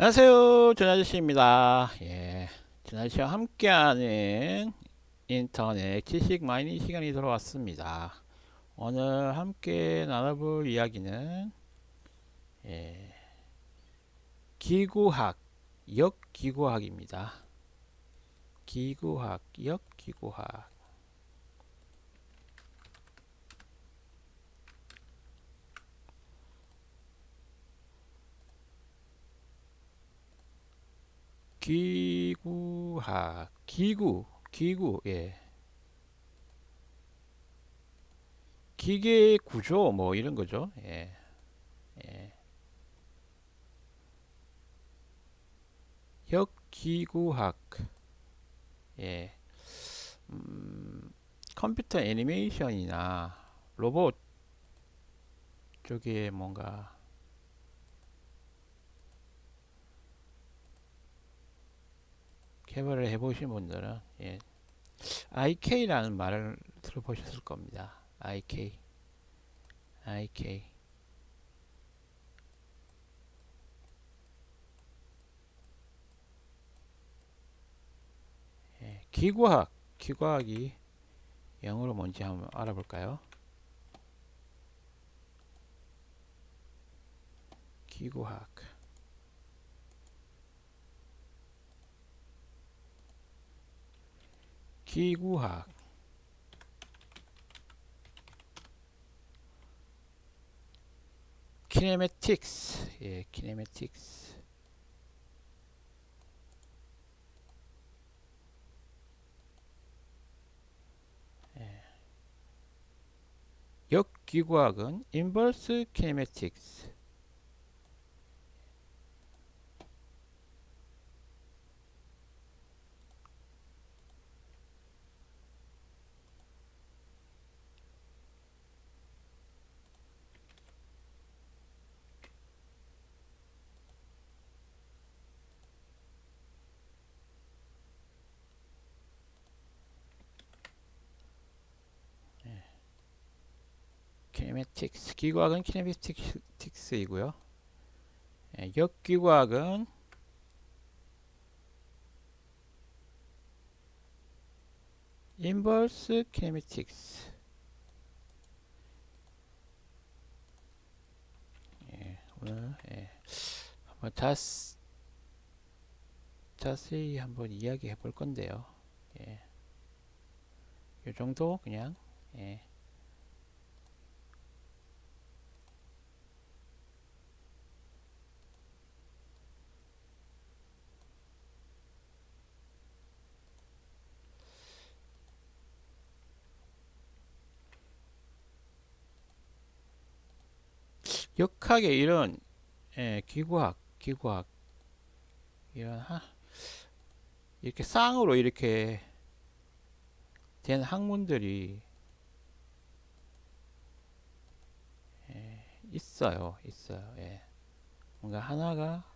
안녕하세요, 전 아저씨입니다. 전 아저씨와 함께하는 인터넷 지식 마이닝 시간이 돌아왔습니다. 오늘 함께 나눠볼 이야기는 예, 기구학, 역기구학입니다. 기구학, 역기구학. 기구학, 기구, 기계 구조 뭐 이런 거죠. 예. 역기구학, 예. 컴퓨터 애니메이션이나 로봇 쪽에 뭔가 개발을 해보신 분들은 IK라는 말을 들어보셨을 겁니다. IK. 기구학이 영어로 뭔지 한번 알아볼까요? 기구학, 기구학, 키네매틱스, 키네매틱스. 역기구학은 인버스 키네매틱스. 키네매틱스, 기구학은 키네매틱스이고요. 역기구학은 인버스 키네매틱스. 오늘 한번 자세히 한번 이야기해 볼 건데요. 예, 요 정도 그냥 예, 역학의 이런 기구학 이런 이렇게 쌍으로 이렇게 된 학문들이 있어요. 예. 뭔가 하나가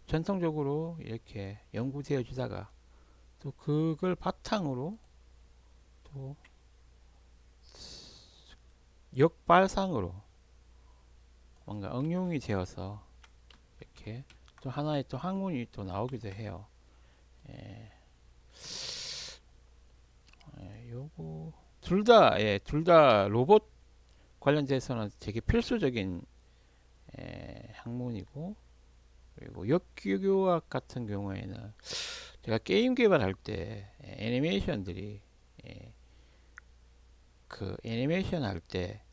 전통적으로 이렇게 연구되어지다가 또 그걸 바탕으로 또 역발상으로 뭔가 응용이 되어서 이렇게 또 하나의 또 학문이 또 나오기도 해요. 예, 요거 둘 다 로봇 관련돼서는 되게 필수적인 학문이고, 그리고 역기교학 같은 경우에는 제가 게임 개발할 때 애니메이션들이 예, 그 애니메이션 할때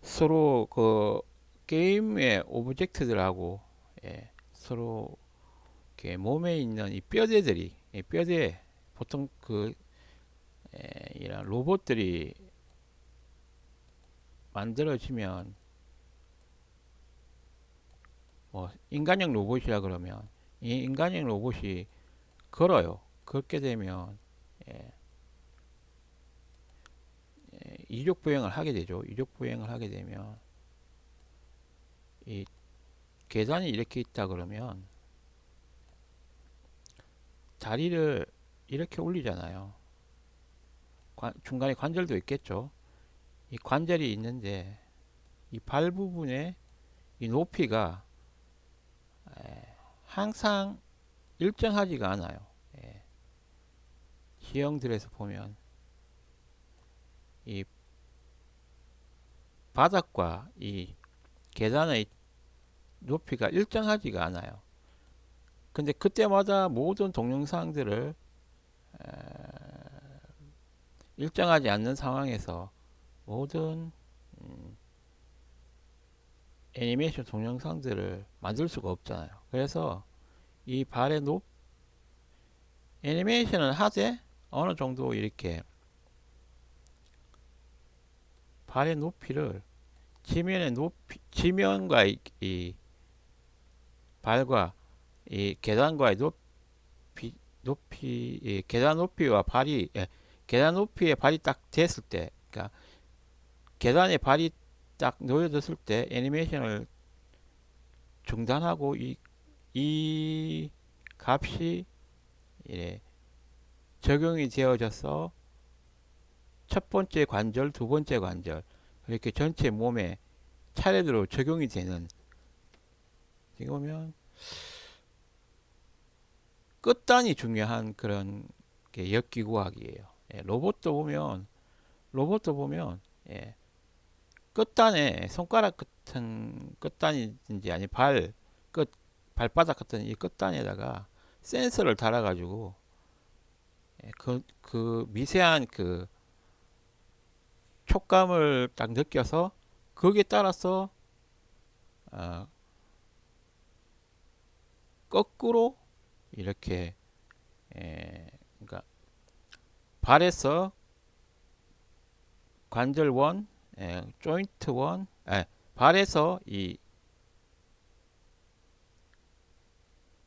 서로 그 게임의 오브젝트들하고 서로 이렇게 몸에 있는 이 뼈대들이 이 뼈대 보통 그 이런 로봇들이 만들어지면 뭐 인간형 로봇이라 그러면 이 인간형 로봇이 걸어요. 걷게 되면 예, 이족 보행을 하게 되죠. 이족 보행을 하게 되면 이 계단이 이렇게 있다 그러면 다리를 이렇게 올리잖아요. 중간에 관절도 있겠죠. 이 관절이 있는데 이 발 부분의 이 높이가 항상 일정하지가 않아요. 예, 지형들에서 보면 이 바닥과 이 계단의 높이가 일정하지가 않아요. 근데 그때마다 모든 동영상들을 일정하지 않는 상황에서 모든 애니메이션 동영상들을 만들 수가 없잖아요. 그래서 이 발의 애니메이션을 하되 어느 정도 이렇게 발의 높이를 지면과 이 발과 이 계단과의 계단 높이와 계단 높이에 발이 딱 됐을 때, 그러니까 계단에 발이 딱 놓여졌을 때 애니메이션을 중단하고 이 값이 예, 적용이 되어져서 첫 번째 관절, 두 번째 관절 이렇게 전체 몸에 차례대로 적용이 되는, 지금 보면 끝단이 중요한 그런 게 역기구학이에요. 예, 로봇도 보면 예, 끝단에 손가락 같은 끝단이든지 아니 발바닥 같은 이 끝단에다가 센서를 달아가지고 예, 그 미세한 그 촉감을 딱 느껴서 거기에 따라서 어, 거꾸로 이렇게 그러니까 발에서 관절 원, 조인트 원, 발에서 이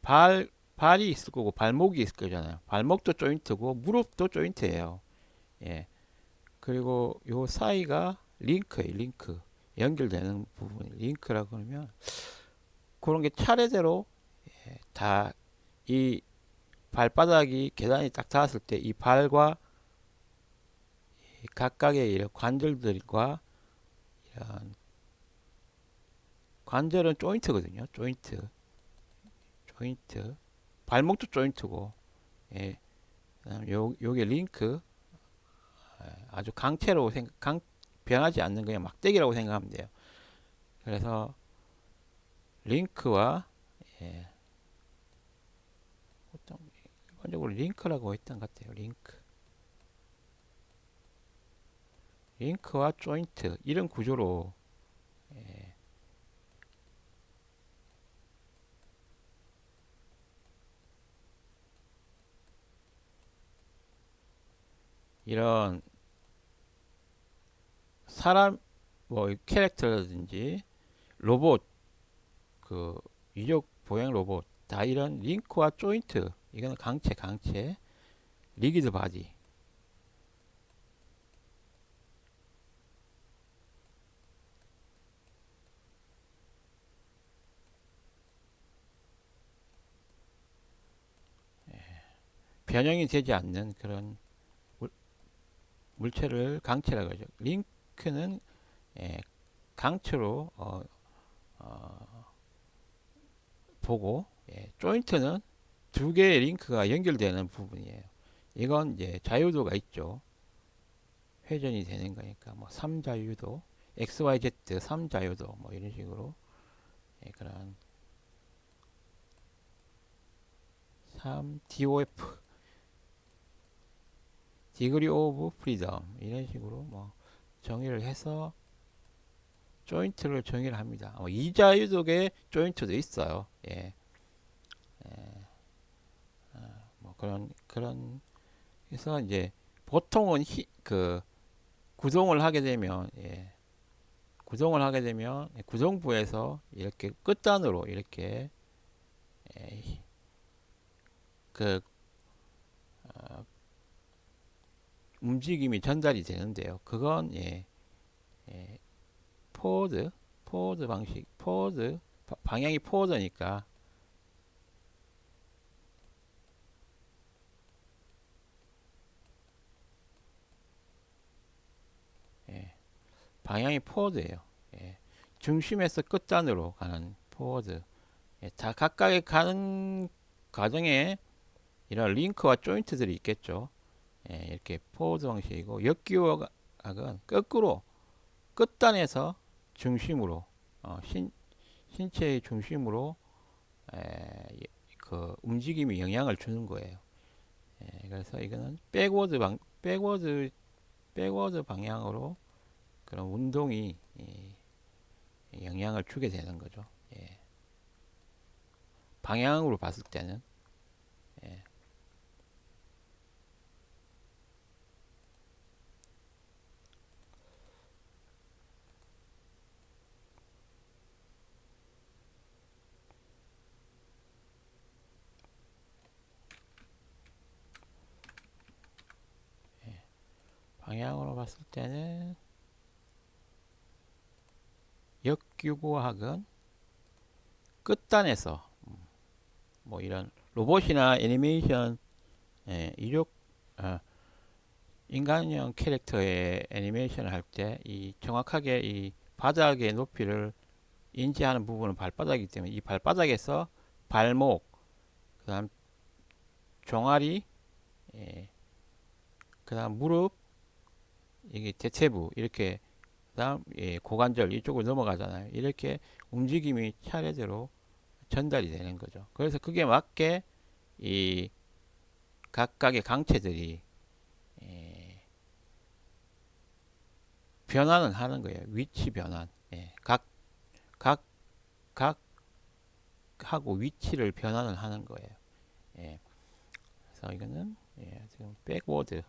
발이 있을 거고 발목이 있을 거잖아요. 발목도 조인트고 무릎도 조인트예요. 예. 그리고 요 사이가 링크예요. 링크. 연결되는 부분 링크라고 하면 그런 게 차례대로 다 이 발바닥이 계단이 딱 닿았을 때 이 발과 각각의 이런 관절들과 이런 관절은 조인트거든요. 조인트. 발목도 조인트고, 예. 그다음 요게 링크. 아주 강체로 변하지 않는 그냥 막대기라고 생각하면 돼요. 그래서 링크와 예, 보통 일반적으로 링크라고 했던 것 같아요. 링크와 조인트 이런 구조로 예, 이런 사람 뭐 캐릭터라든지 로봇 그 유적 보행 로봇 다 이런 링크와 조인트, 이거는 강체 리기드 바디. 변형이 되지 않는 그런 물체를 강체라고 하죠. 링크는 예, 강체로 보고, 예, 조인트는 두 개의 링크가 연결되는 부분이에요. 이건 이제 자유도가 있죠. 회전이 되는 거니까 뭐 3자유도, XYZ 3자유도 뭐 이런 식으로 예, 그런 3DOF 디그리 오브 프리덤 이런 식으로 뭐 정의를 해서 조인트를 정의를 합니다. 이자유도의 조인트도 있어요. 예, 뭐 그런 해서 이제 보통은 그 구동을 하게 되면 구동부에서 이렇게 끝단으로 이렇게 예, 그 움직임이 전달이 되는데요. 그건 예, 포워드 방식, 방향이 포워드니까 예, 방향이 포워드예요. 예, 중심에서 끝단으로 가는 포워드. 예, 다 각각의 가는 과정에 이런 링크와 조인트들이 있겠죠. 예, 이렇게 포워드 방식이고, 역기호학은 거꾸로 끝단에서 중심으로, 신체의 중심으로 그 움직임이 영향을 주는 거예요. 예, 그래서 이거는 백워드 방향으로 그런 운동이 영향을 주게 되는 거죠. 예, 방향으로 봤을 때는. 예, 방향으로 봤을 때는 역규고학은 끝단에서 뭐 이런 로봇이나 애니메이션, 이쪽 인간형 캐릭터의 애니메이션을 할 때 이 정확하게 이 바닥의 높이를 인지하는 부분은 발바닥이기 때문에 이 발바닥에서 발목, 그다음 종아리, 예, 그다음 무릎, 이게 대퇴부 이렇게, 그다음 고관절 이쪽으로 넘어가잖아요. 이렇게 움직임이 차례대로 전달이 되는 거죠. 그래서 그게 맞게 이 각각의 강체들이 변화는 하는 거예요. 위치 변환. 각, 각 하고 위치를 변환을 하는 거예요. 예. 그래서 이거는 지금 백워드,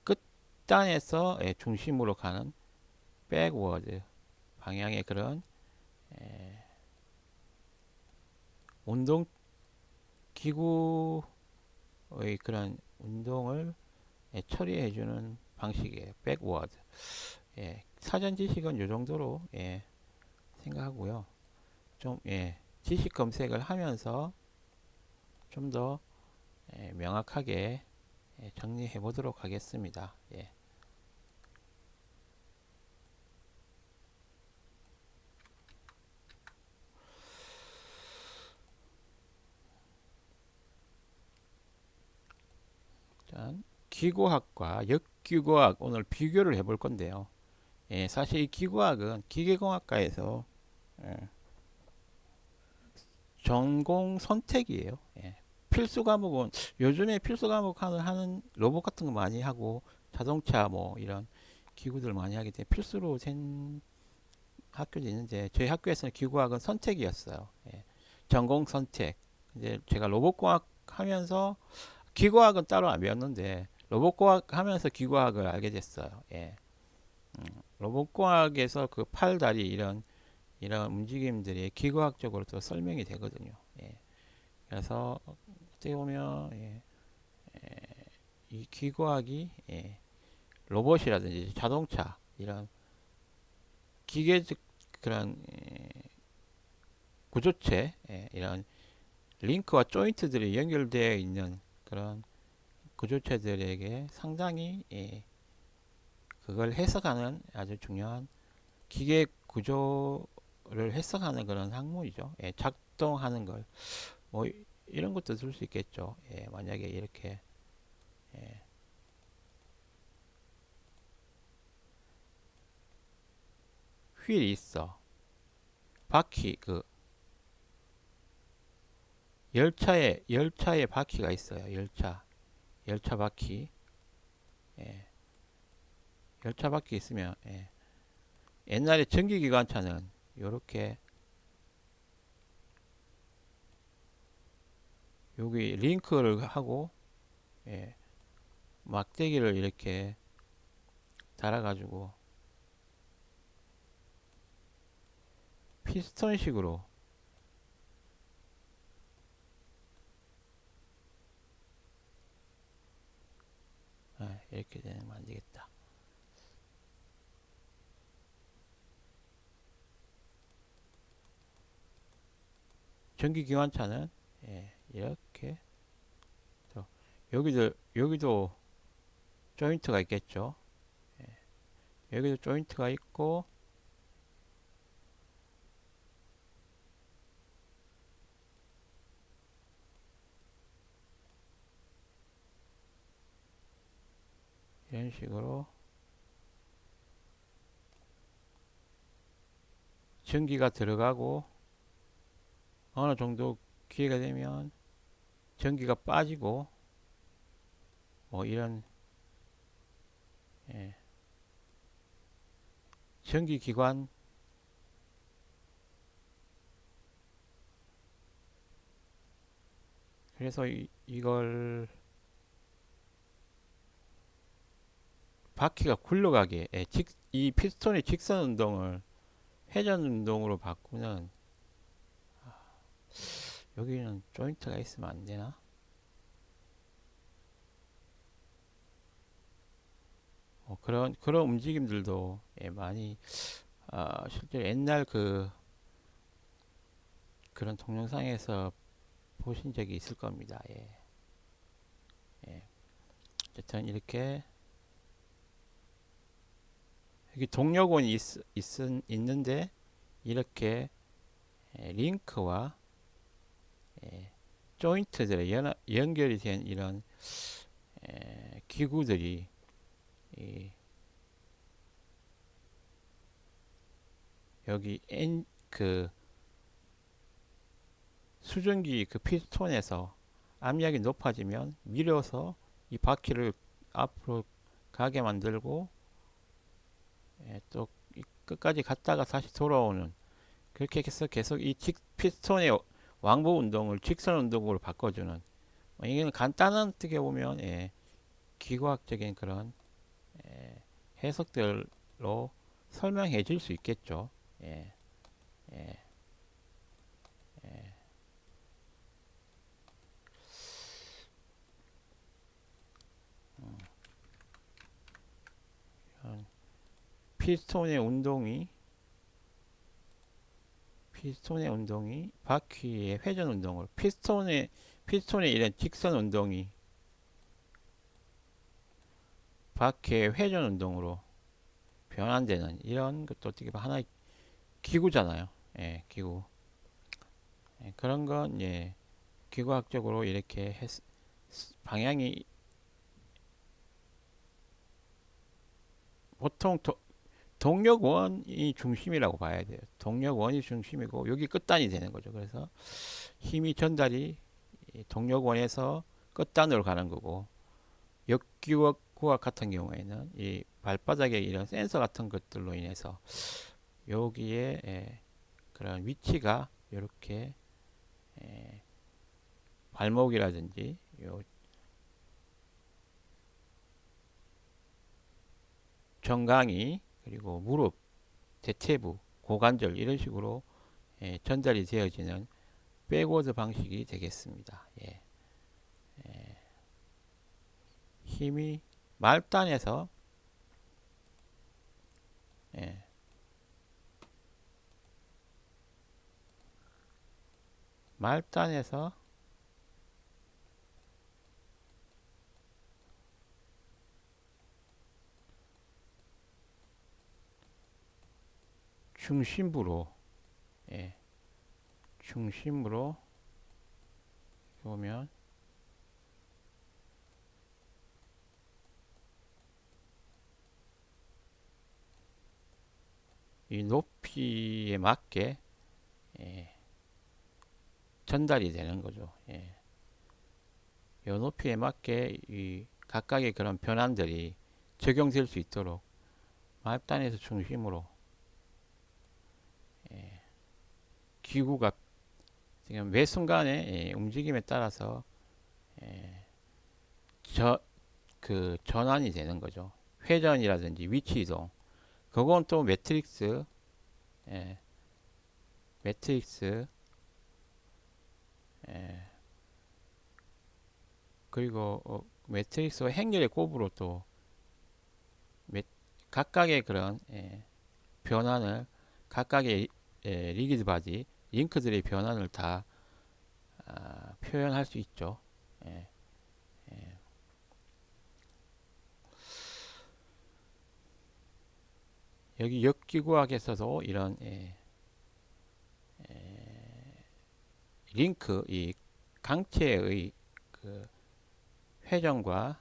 끝단에서 중심으로 가는 백워드 방향의 그런 운동 기구의 그런 운동을 처리해주는 방식이에요. 백워드. 사전 지식은 이 정도로 생각하고요. 좀 지식 검색을 하면서 좀 더 명확하게 정리해 보도록 하겠습니다. 일단 기고학과 역기고학 오늘 비교를 해볼 건데요. 사실 이 기고학은 기계공학과에서 예, 전공 선택이에요. 필수 과목은 요즘에 필수 과목 하는 로봇 같은 거 많이 하고 자동차 뭐 이런 기구들 많이 하기 때문에 필수로 된 학교도 있는데 저희 학교에서는 기구학은 선택이었어요. 전공 선택. 이제 제가 로봇공학 하면서 기구학은 따로 안 배웠는데 로봇공학 하면서 기구학을 알게 됐어요. 로봇공학에서 그 팔, 다리 이런 움직임들이 기구학적으로 또 설명이 되거든요. 그래서 어떻게 보면 이 기구학이 로봇이라든지 자동차 이런 기계적 그런 구조체, 이런 링크와 조인트들이 연결되어 있는 그런 구조체들에게 상당히 그걸 해석하는 아주 중요한 기계 구조를 해석하는 그런 학문이죠. 작동하는 걸 뭐 이런 것도 들 수 있겠죠. 만약에 이렇게 예, 휠이 있어. 바퀴 그 열차에 바퀴가 있어요. 열차 바퀴. 예, 열차 바퀴 있으면 옛날에 전기기관차는 요렇게 여기 링크를 하고 예, 막대기를 이렇게 달아가지고 피스톤식으로 이렇게 되면 안 되겠다. 전기기관차는 이렇게 여기도 조인트가 있겠죠. 여기도 조인트가 있고 식으로 전기가 들어가고 어느 정도 기회가 되면 전기가 빠지고 뭐 이런 예, 전기기관 그래서 이걸 바퀴가 굴러가게 이 피스톤의 직선 운동을 회전 운동으로 바꾸는 여기는 조인트가 있으면 안 되나? 그런 움직임들도 많이 실제로 옛날 그런 동영상에서 보신 적이 있을 겁니다. 예. 어쨌든 이렇게 여기 동력원이 있는데 이렇게 링크와 조인트들의 연결이 된 이런 기구들이 여기 그 수증기 그 피스톤에서 압력이 높아지면 밀어서 이 바퀴를 앞으로 가게 만들고 또 끝까지 갔다가 다시 돌아오는 그렇게 해서 계속 이 피스톤의 왕복 운동을 직선 운동으로 바꿔주는 이게 간단한 어떻게 보면 기과학적인 그런 해석들로 설명해 줄 수 있겠죠. 예, 예, 예. 피스톤의 운동이 바퀴의 회전 운동을 피스톤의 이런 직선 운동이 바퀴의 회전 운동으로 변환되는 이런 것도 어떻게 보면 하나의 기구잖아요. 기구. 그런 건 기구학적으로 이렇게 방향이 보통 동력원이 중심이라고 봐야 돼요. 동력원이 중심이고 여기 끝단이 되는 거죠. 그래서 힘이 전달이 동력원에서 끝단으로 가는 거고 역기구학 같은 경우에는 이 발바닥에 이런 센서 같은 것들로 인해서 여기에 그런 위치가 이렇게 발목이라든지 요 정강이 그리고 무릎, 대퇴부, 고관절 이런 식으로 전달이 되어지는 백워드 방식이 되겠습니다. 힘이 말단에서 예, 말단에서 중심부로 중심으로 보면 이 높이에 맞게 전달이 되는 거죠. 이 높이에 맞게 이 각각의 그런 변환들이 적용될 수 있도록 말단에서 중심으로 기구가 지금 매 순간의 움직임에 따라서 그 전환이 되는 거죠. 회전이라든지 위치 이동. 그건 또 예, 매트릭스, 예, 그리고 매트릭스와 행렬의 곱으로 또 각각의 그런 변환을 각각의 리기드 바디 링크들의 변환을 다 표현할 수 있죠. 예, 예. 여기 역기구학에서도 이런 링크 이 강체의 그 회전과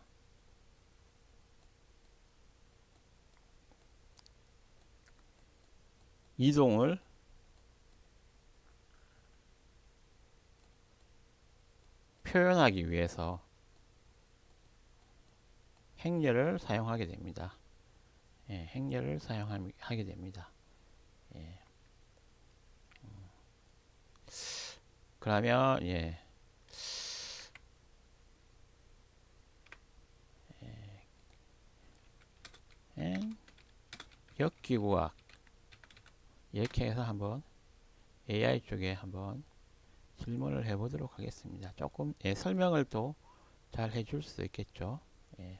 이동을 표현하기 위해서 행렬을 사용하게 됩니다. 예, 행렬을 사용하게 됩니다. 예. 그러면 예, 역기구학 이렇게 해서 한번 AI 쪽에 한번 질문을 해보도록 하겠습니다. 조금 예, 설명을 또 잘 해줄 수 있겠죠. 예.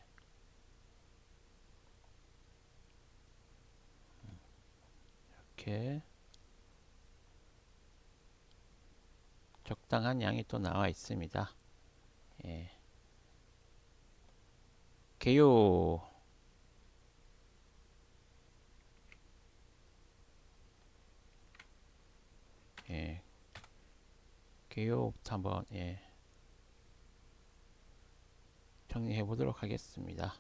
이렇게 적당한 양이 또 나와 있습니다. 예. 개요 예, 개요부터 한번 예, 정리해 보도록 하겠습니다.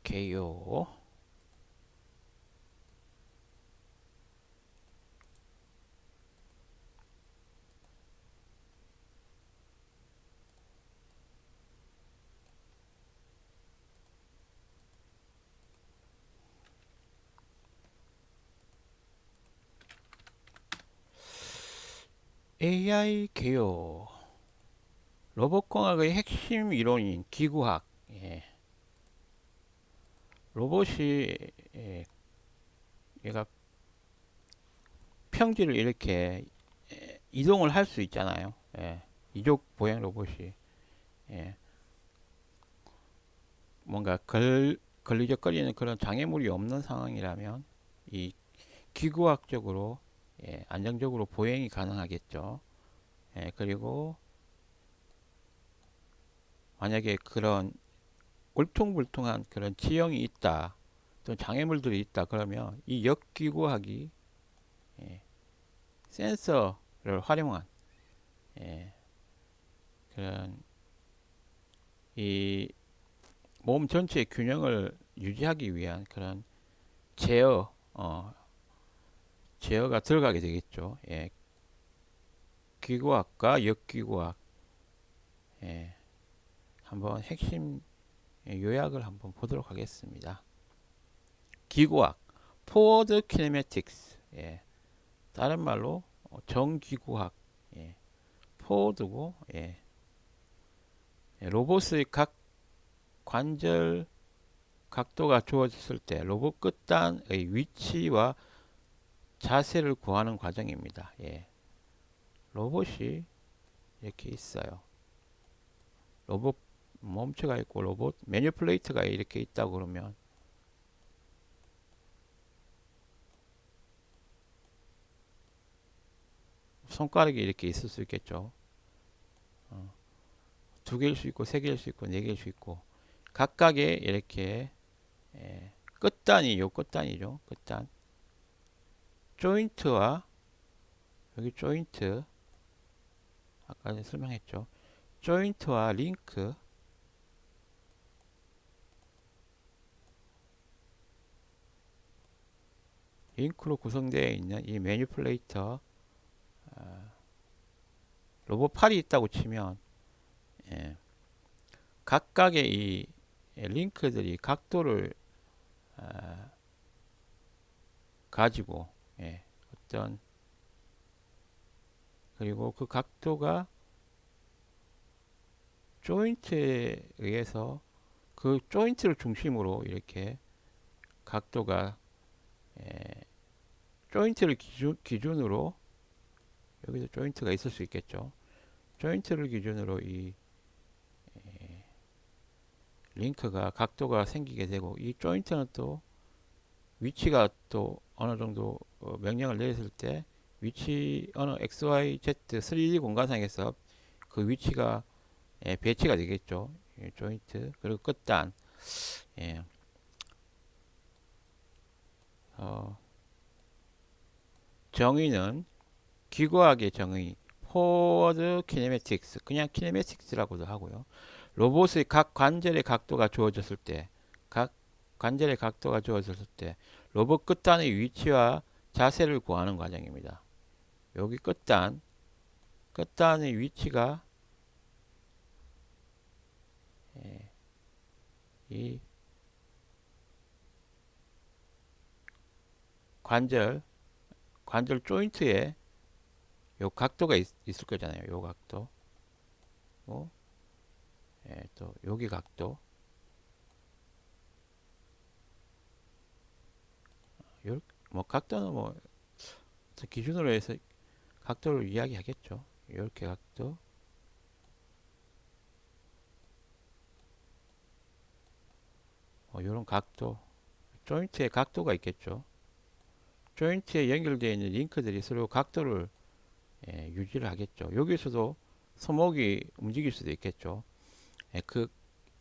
개요 AI 개요 로봇공학의 핵심 이론인 기구학 예, 로봇이 예, 얘가 평지를 이렇게 이동을 할 수 있잖아요. 예, 이족 보행 로봇이 예, 뭔가 걸리적거리는 그런 장애물이 없는 상황이라면 이 기구학적으로 예, 안정적으로 보행이 가능하겠죠. 예, 그리고 만약에 그런 울퉁불퉁한 그런 지형이 있다, 또 장애물들이 있다 그러면 이 역기구학이 예, 센서를 활용한 예, 그런 이 몸 전체의 균형을 유지하기 위한 그런 제어, 제어가 들어가게 되겠죠. 예, 기구학과 역기구학 예, 한번 핵심 요약을 한번 보도록 하겠습니다. 기구학, 포워드 키네매틱스, 예, 다른 말로 정기구학, 예, 포워드고, 예, 로봇의 각 관절 각도가 주어졌을 때 로봇 끝단의 위치와 자세를 구하는 과정입니다. 예, 로봇이 이렇게 있어요. 로봇 몸체가 있고 로봇 매니플레이트가 이렇게 있다고 그러면 손가락이 이렇게 있을 수 있겠죠. 두 개일 수 있고 세 개일 수 있고 네 개일 수 있고 각각의 이렇게 끝단이 요 끝단이죠. 끝단 조인트와 여기 조인트 아까 설명했죠. 조인트와 링크로 구성되어 있는 이 매니플레이터 로봇 팔이 있다고 치면 예, 각각의 이 링크들이 각도를 가지고 예, 어떤 그리고 그 각도가 조인트에 의해서 그 조인트를 중심으로 이렇게 각도가 예, 조인트를 기준으로 여기서 조인트가 있을 수 있겠죠. 조인트를 기준으로 이 링크가 각도가 생기게 되고 이 조인트는 또 위치가 또 어느 정도 명령을 내렸을 때 위치 어느 XYZ 3D 공간상에서 그 위치가 배치가 되겠죠. 예, 조인트 그리고 끝단 예, 어, 정의는 기구학의 정의 포워드 키네매틱스, 그냥 키네매틱스라고도 하고요. 로봇의 각 관절의 각도가 주어졌을 때, 각 관절의 각도가 주어졌을 때 로봇 끝단의 위치와 자세를 구하는 과정입니다. 여기 끝단의 위치가 이 관절 조인트에 요 각도가 있을 거잖아요. 요 각도. 또 여기 각도. 뭐 각도는 뭐 기준으로 해서 각도를 이야기하겠죠. 이렇게 각도. 이런 각도. 조인트에 각도가 있겠죠. 조인트에 연결되어 있는 링크들이 서로 각도를 유지를 하겠죠. 여기서도 손목이 움직일 수도 있겠죠.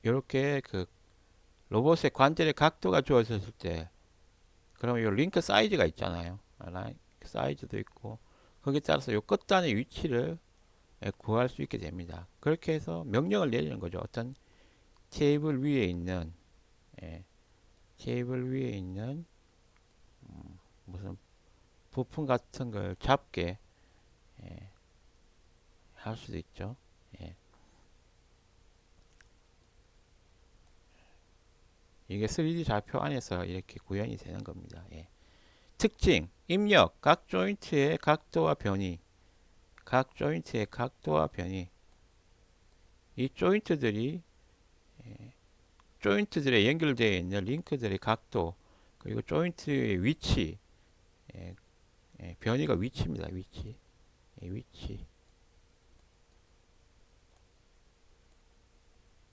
이렇게 로봇의 관절의 각도가 주어졌을 때, 그러면 이 링크 사이즈가 있잖아요. 사이즈도 있고, 거기에 따라서 이 끝단의 위치를 구할 수 있게 됩니다. 그렇게 해서 명령을 내리는 거죠. 어떤 테이블 위에 있는 무슨 부품 같은 걸 잡게 할 수도 있죠. 이게 3D 좌표 안에서 이렇게 구현이 되는 겁니다. 특징, 입력, 각 조인트의 각도와 변이, 이 조인트들에 연결되어 있는 링크들의 각도, 그리고 조인트의 위치, 변이가 위치입니다. 위치.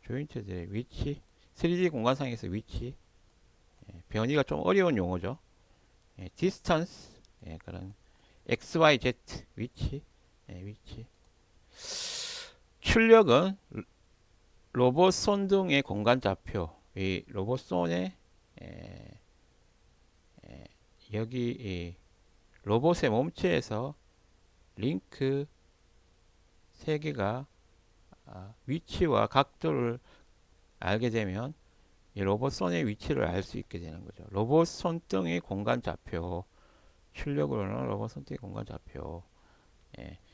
조인트들의 위치, 3D 공간상에서 위치, 변이가 좀 어려운 용어죠. 디스턴스, 그런 XYZ 위치. 출력은 로봇 손 등의 공간 좌표, 이 로봇 손의 여기 이 로봇의 몸체에서 링크 3개가 위치와 각도를 알게 되면 이 로봇 손의 위치를 알 수 있게 되는 거죠. 로봇 손등의 공간 좌표, 출력으로는 로봇 손등의 공간 좌표.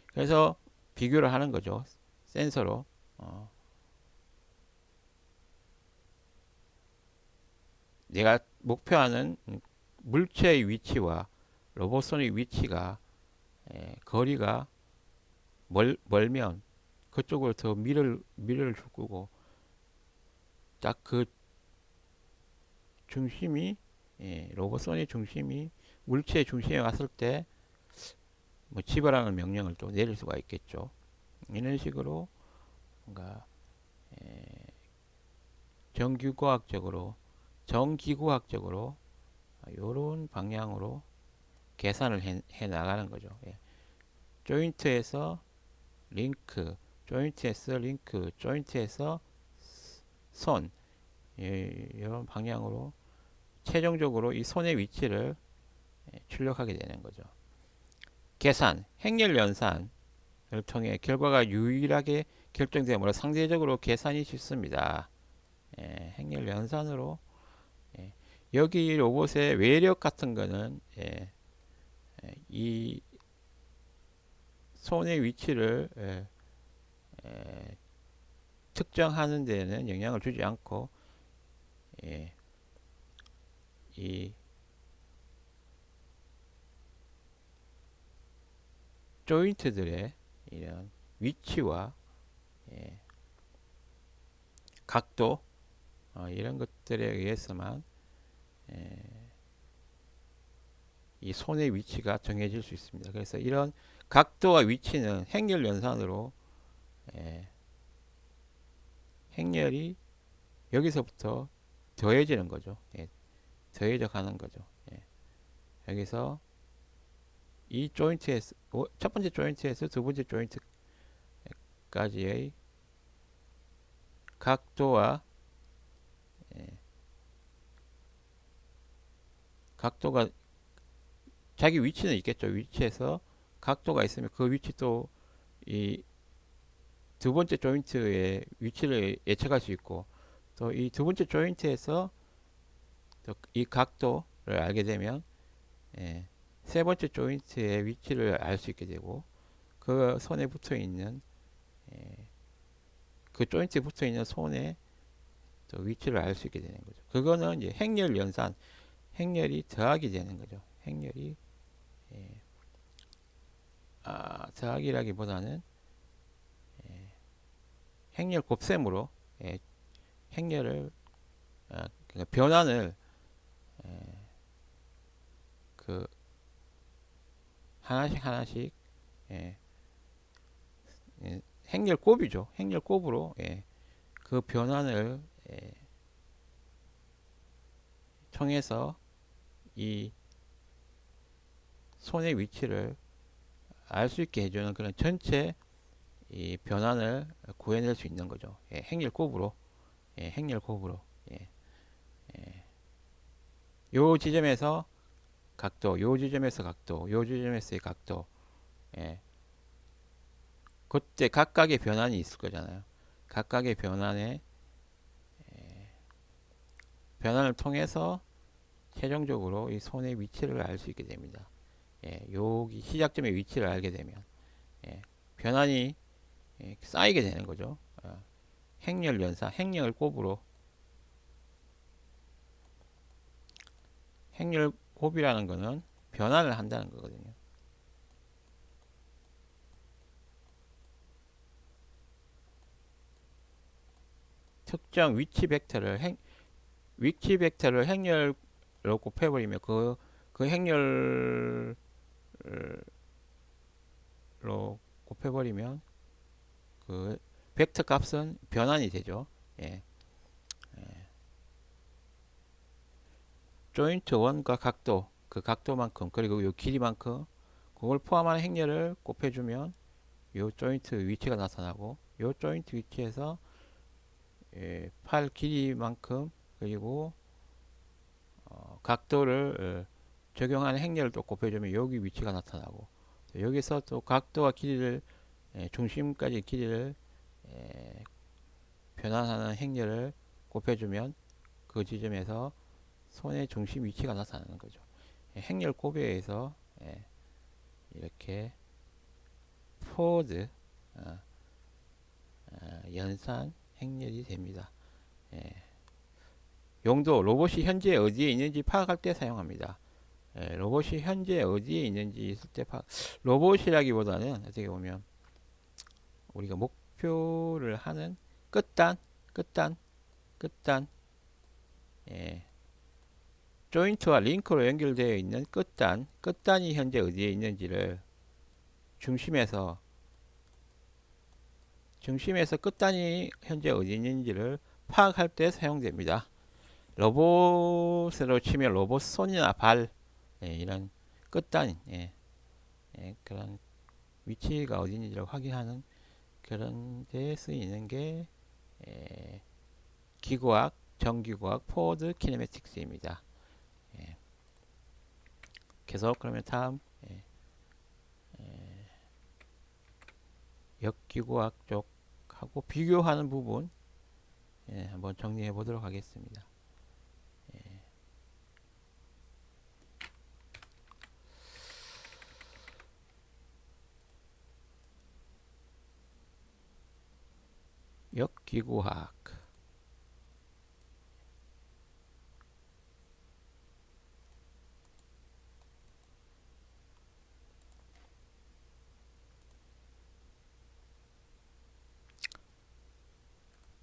그래서 비교를 하는 거죠. 센서로. 내가 목표하는 물체의 위치와 로봇 손의 위치가 거리가 멀면 그쪽으로 더 미러를 줄 거고, 딱 그 중심이 로봇 손의 중심이 물체의 중심에 왔을 때 뭐 집어라는 명령을 또 내릴 수가 있겠죠. 이런 식으로 뭔가 정기구학적으로 이런 방향으로 계산을 해 나가는 거죠. 조인트에서 링크, 조인트에서 손, 이런 방향으로 최종적으로 이 손의 위치를 출력하게 되는 거죠. 계산, 행렬 연산을 통해 결과가 유일하게 결정되므로 상대적으로 계산이 쉽습니다. 행렬 연산으로 여기 로봇의 외력 같은 거는 이 손의 위치를 특정하는 데는 영향을 주지 않고 이 조인트들의 이런 위치와 각도, 이런 것들에 의해서만 이 손의 위치가 정해질 수 있습니다. 그래서 이런 각도와 위치는 행렬 연산으로 행렬이 여기서부터 더해지는 거죠. 더해져 가는 거죠. 여기서 이 조인트에서 첫 번째 조인트에서 두 번째 조인트까지의 각도가 자기 위치는 있겠죠. 위치에서 각도가 있으면 그 위치 또 이 두 번째 조인트의 위치를 예측할 수 있고, 또 이 두 번째 조인트에서 또 이 각도를 알게 되면 예, 세 번째 조인트의 위치를 알 수 있게 되고, 그 손에 붙어 있는 예, 그 조인트에 붙어 있는 손의 또 위치를 알 수 있게 되는 거죠. 그거는 이제 행렬 연산, 행렬이 더하기 되는 거죠. 행렬이 예, 더하기라기보다는 행렬 곱셈으로 예, 행렬을 그러니까 변환을 그 하나씩 하나씩 예, 행렬 곱이죠. 행렬 곱으로 그 변환을 통해서 이 손의 위치를 알 수 있게 해주는 그런 전체 이 변환을 구해낼 수 있는 거죠. 행렬 곱으로, 행렬 곱으로. 요 지점에서 각도, 요 지점에서 각도, 요 지점에서의 각도. 예, 그때 각각의 변환이 있을 거잖아요. 각각의 변환을 통해서 최종적으로 이 손의 위치를 알 수 있게 됩니다. 여기 시작점의 위치를 알게 되면 변환이 쌓이게 되는 거죠. 행렬 연산, 행렬 곱으로 행렬 곱이라는 거는 변환을 한다는 거거든요. 특정 위치 벡터를 행렬로 곱해버리면 그 행렬로 곱해버리면 그 벡터 값은 변환이 되죠. 예. 조인트 1과 각도, 그 각도만큼 그리고 요 길이만큼 그걸 포함한 행렬을 곱해주면 요 조인트 위치가 나타나고, 요 조인트 위치에서 팔 길이만큼 그리고 각도를 적용하는 행렬을 또 곱해주면 여기 위치가 나타나고, 여기서 또 각도와 길이를 중심까지 길이를 변환하는 행렬을 곱해주면 그 지점에서 손의 중심 위치가 나타나는 거죠. 행렬 곱에 의해서 이렇게 포워드 연산 행렬이 됩니다. 용도 로봇이 현재 어디에 있는지 파악할 때 사용합니다. 로봇이 현재 어디에 있는지 있을 때 로봇이라기보다는 어떻게 보면 우리가 목표를 하는 끝단, 끝단, 끝단, 조인트와 링크로 연결되어 있는 끝단이 현재 어디에 있는지를 중심에서 끝단이 현재 어디 있는지를 파악할 때 사용됩니다. 로봇으로 치면 로봇 손이나 발 이런 끝단 그런 위치가 어디 있는지를 확인하는 그런 데 쓰이는 게 기구학, 정기구학, 포워드 키네매틱스입니다. 계속 그러면 다음 역기구학 쪽하고 비교하는 부분 한번 정리해 보도록 하겠습니다. 역기구학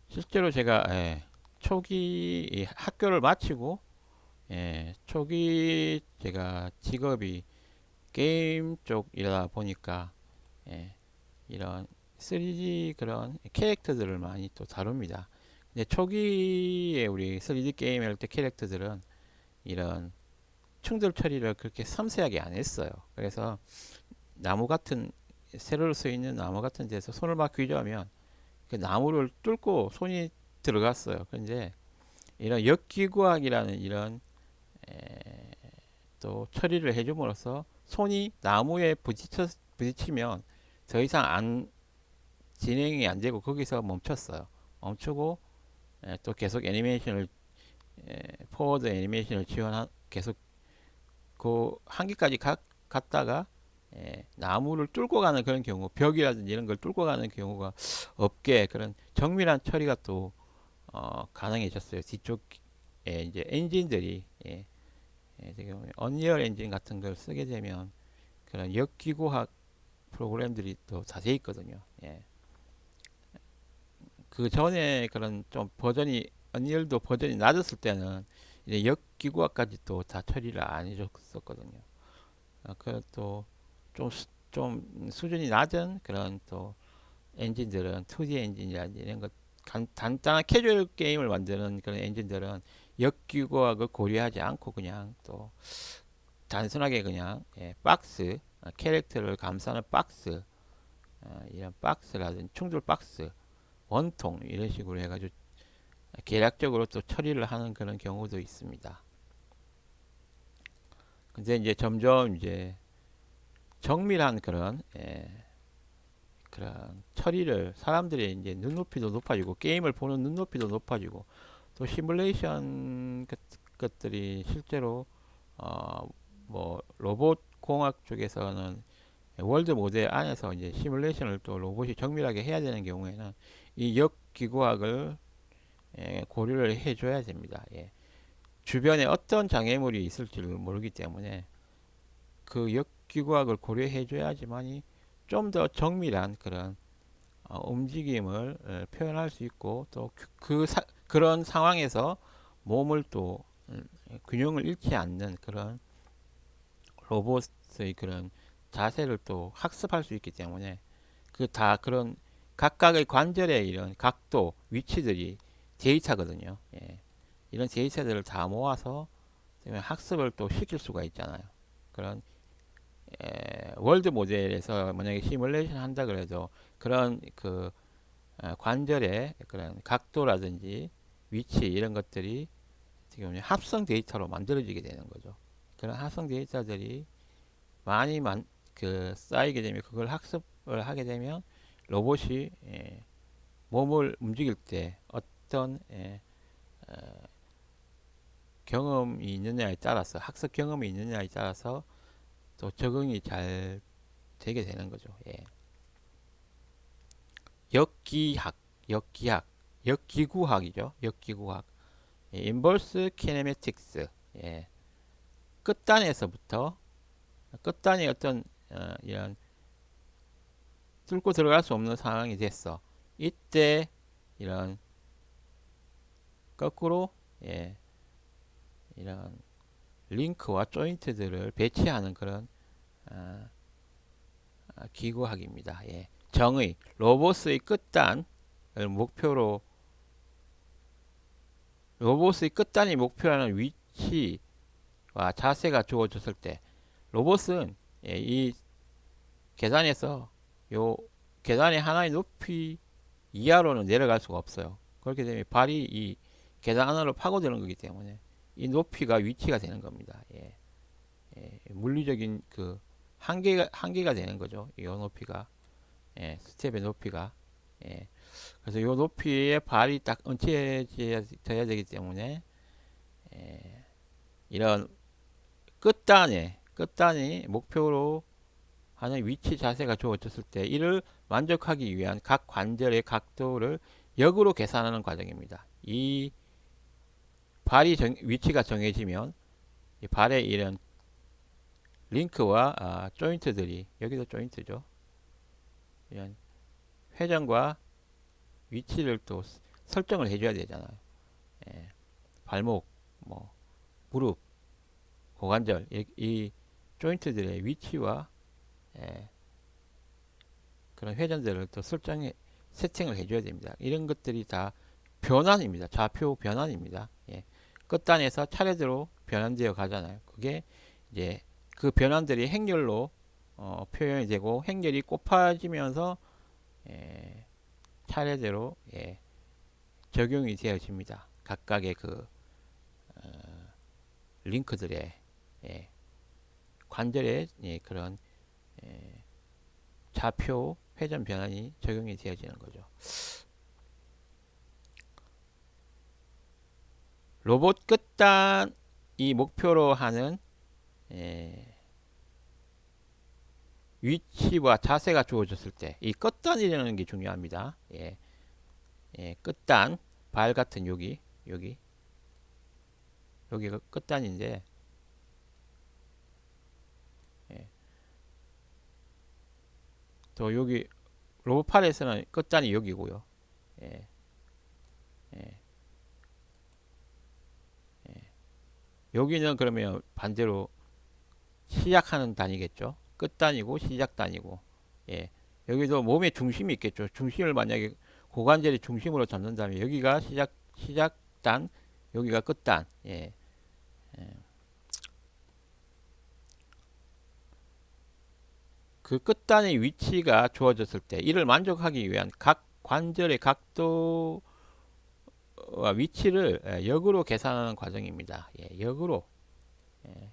실제로 제가 초기 학교를 마치고 초기 제가 직업이 게임 쪽이다 보니까 이런 3D 그런 캐릭터들을 많이 또 다룹니다. 근데 초기에 우리 3D 게임 할 때 캐릭터들은 이런 충돌 처리를 그렇게 섬세하게 안 했어요. 그래서 나무 같은 세로로 서 있는 나무 같은 데서 손을 막 귀저으면 그 나무를 뚫고 손이 들어갔어요. 근데 이런 역기구학이라는 이런 또 처리를 해줌으로써 손이 나무에 부딪히면 더 이상 안 진행이 안 되고 거기서 멈췄어요. 멈추고 또 계속 애니메이션을 포워드 애니메이션을 계속 그 한계까지 갔다가 나무를 뚫고 가는 그런 경우, 벽이라든지 이런 걸 뚫고 가는 경우가 없게 그런 정밀한 처리가 또 가능해졌어요. 뒤쪽에 이제 엔진들이 지금 언리얼 엔진 같은 걸 쓰게 되면 그런 역기구학 프로그램들이 또 자세히 있거든요. 그 전에 그런 좀 버전이 언리얼도 버전이 낮았을 때는 이제 역기구학까지 또 다 처리를 안 해줬었거든요. 그또 좀 수준이 낮은 그런 또 엔진들은 2D 엔진이라든지 이런 것 간단한 캐주얼 게임을 만드는 그런 엔진들은 역기구학을 고려하지 않고 그냥 또 단순하게 그냥 박스 캐릭터를 감싸는 박스 이런 박스라든지 충돌 박스 원통 이런 식으로 해가지고 계략적으로 또 처리를 하는 그런 경우도 있습니다. 근데 이제 점점 이제 정밀한 그런 처리를 사람들의 이제 눈높이도 높아지고 게임을 보는 눈높이도 높아지고 또 시뮬레이션 것들이 실제로 어 뭐 로봇 공학 쪽에서는 월드 모델 안에서 이제 시뮬레이션을 또 로봇이 정밀하게 해야 되는 경우에는 이 역기구학을 고려를 해줘야 됩니다. 주변에 어떤 장애물이 있을지를 모르기 때문에 그 역기구학을 고려해줘야지만이 좀 더 정밀한 그런 움직임을 표현할 수 있고 또 그런 상황에서 몸을 또 균형을 잃지 않는 그런 로봇의 그런 자세를 또 학습할 수 있기 때문에 그 다 그런 각각의 관절의 이런 각도, 위치들이 데이터거든요. 이런 데이터들을 다 모아서 학습을 또 시킬 수가 있잖아요. 그런 월드 모델에서 만약에 시뮬레이션 한다 그래도 그런 그 관절의 그런 각도라든지 위치 이런 것들이 지금 합성 데이터로 만들어지게 되는 거죠. 그런 합성 데이터들이 많이 쌓이게 되면 그걸 학습을 하게 되면 로봇이 몸을 움직일 때 어떤 경험이 있느냐에 따라서 학습 경험이 있느냐에 따라서 또 적응이 잘 되게 되는 거죠. 역기학, 역기학, 역기구학이죠. 역기구학. 인버스 키네매틱스. 끝단에서부터 끝단이 어떤 이런 뚫고 들어갈 수 없는 상황이 됐어. 이때 이런 거꾸로 이런 링크와 조인트들을 배치하는 그런 어, 기구학입니다. 정의 로봇의 끝단을 목표로 로봇의 끝단이 목표하는 위치와 자세가 주어졌을 때 로봇은 이 계단에서 요 계단의 하나의 높이 이하로는 내려갈 수가 없어요. 그렇게 되면 발이 이 계단 안으로 파고드는 거기 때문에 이 높이가 위치가 되는 겁니다. 물리적인 그 한계가 되는 거죠. 이 높이가 스텝의 높이가 그래서 이 높이에 발이 딱 얹혀져야 되기 때문에 이런 끝단이 목표로 하는 위치 자세가 주어졌을 때 이를 만족하기 위한 각 관절의 각도를 역으로 계산하는 과정입니다. 이 위치가 정해지면 이 발의 이런 링크와 조인트들이 여기도 조인트죠. 이런 회전과 위치를 또 설정을 해줘야 되잖아요. 발목, 뭐 무릎, 고관절 이 조인트들의 위치와 그런 회전들을 또 세팅을 해줘야 됩니다. 이런 것들이 다 변환입니다. 좌표 변환입니다. 끝단에서 차례대로 변환되어 가잖아요. 그게 이제 그 변환들이 행렬로 표현이 되고 행렬이 곱해지면서 차례대로 적용이 되어집니다. 각각의 그 링크들의 관절의 그런 좌표 회전 변환이 적용이 되어지는 거죠. 로봇 끝단이 목표로 하는 예, 위치와 자세가 주어졌을 때 이 끝단이라는 게 중요합니다. 예, 예, 끝단 발 같은 여기가 끝단인데 예, 또 여기 로봇팔에서는 끝단이 여기고요. 예, 예, 예. 여기는 그러면 반대로 시작하는 단이겠죠. 끝단이고 시작단이고. 예. 여기도 몸의 중심이 있겠죠. 중심을 만약에 고관절의 중심으로 잡는다면 여기가 시작단, 여기가 끝단. 예. 예. 그 끝단의 위치가 주어졌을 때 이를 만족하기 위한 각 관절의 각도와 위치를 역으로 계산하는 과정입니다. 예, 역으로. 예.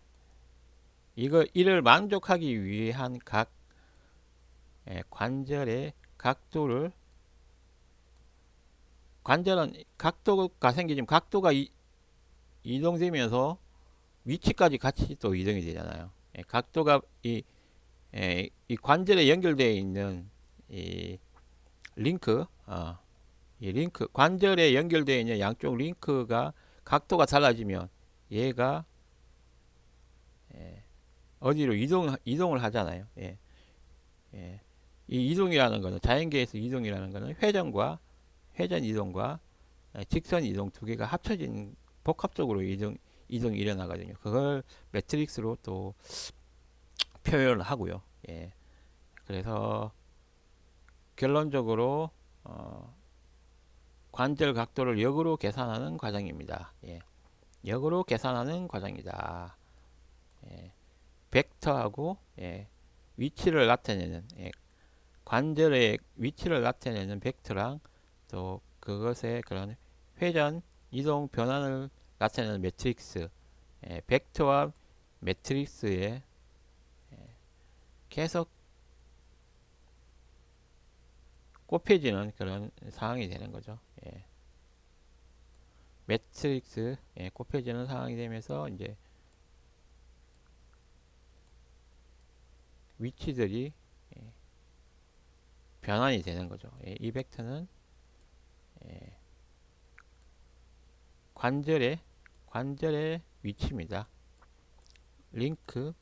이를 만족하기 위한 각 관절의 각도를 관절은 각도가 생기지만 각도가 이동되면서 위치까지 같이 또 이동이 되잖아요. 각도가 이 관절에 연결되어 있는 이 링크, 이 링크 관절에 연결되어 있는 양쪽 링크가 각도가 달라지면 얘가 어디로 이동을 하잖아요. 예, 예. 이 이동이라는 것은 자연계에서 이동이라는 것은 회전 이동과 직선 이동 두 개가 합쳐진 복합적으로 이동이 일어나거든요. 그걸 매트릭스로 또 표현을 하고요. 예. 그래서 결론적으로 관절 각도를 역으로 계산하는 과정입니다. 예. 역으로 계산하는 과정이다. 예. 벡터하고 위치를 나타내는 관절의 위치를 나타내는 벡터랑 또 그것의 그런 회전 이동 변환을 나타내는 매트릭스 벡터와 매트릭스에 계속 곱해지는 그런 상황이 되는 거죠. 매트릭스 곱해지는 상황이 되면서 이제 위치들이 변환이 되는 거죠. 이 벡터는 관절의 위치입니다. 링크는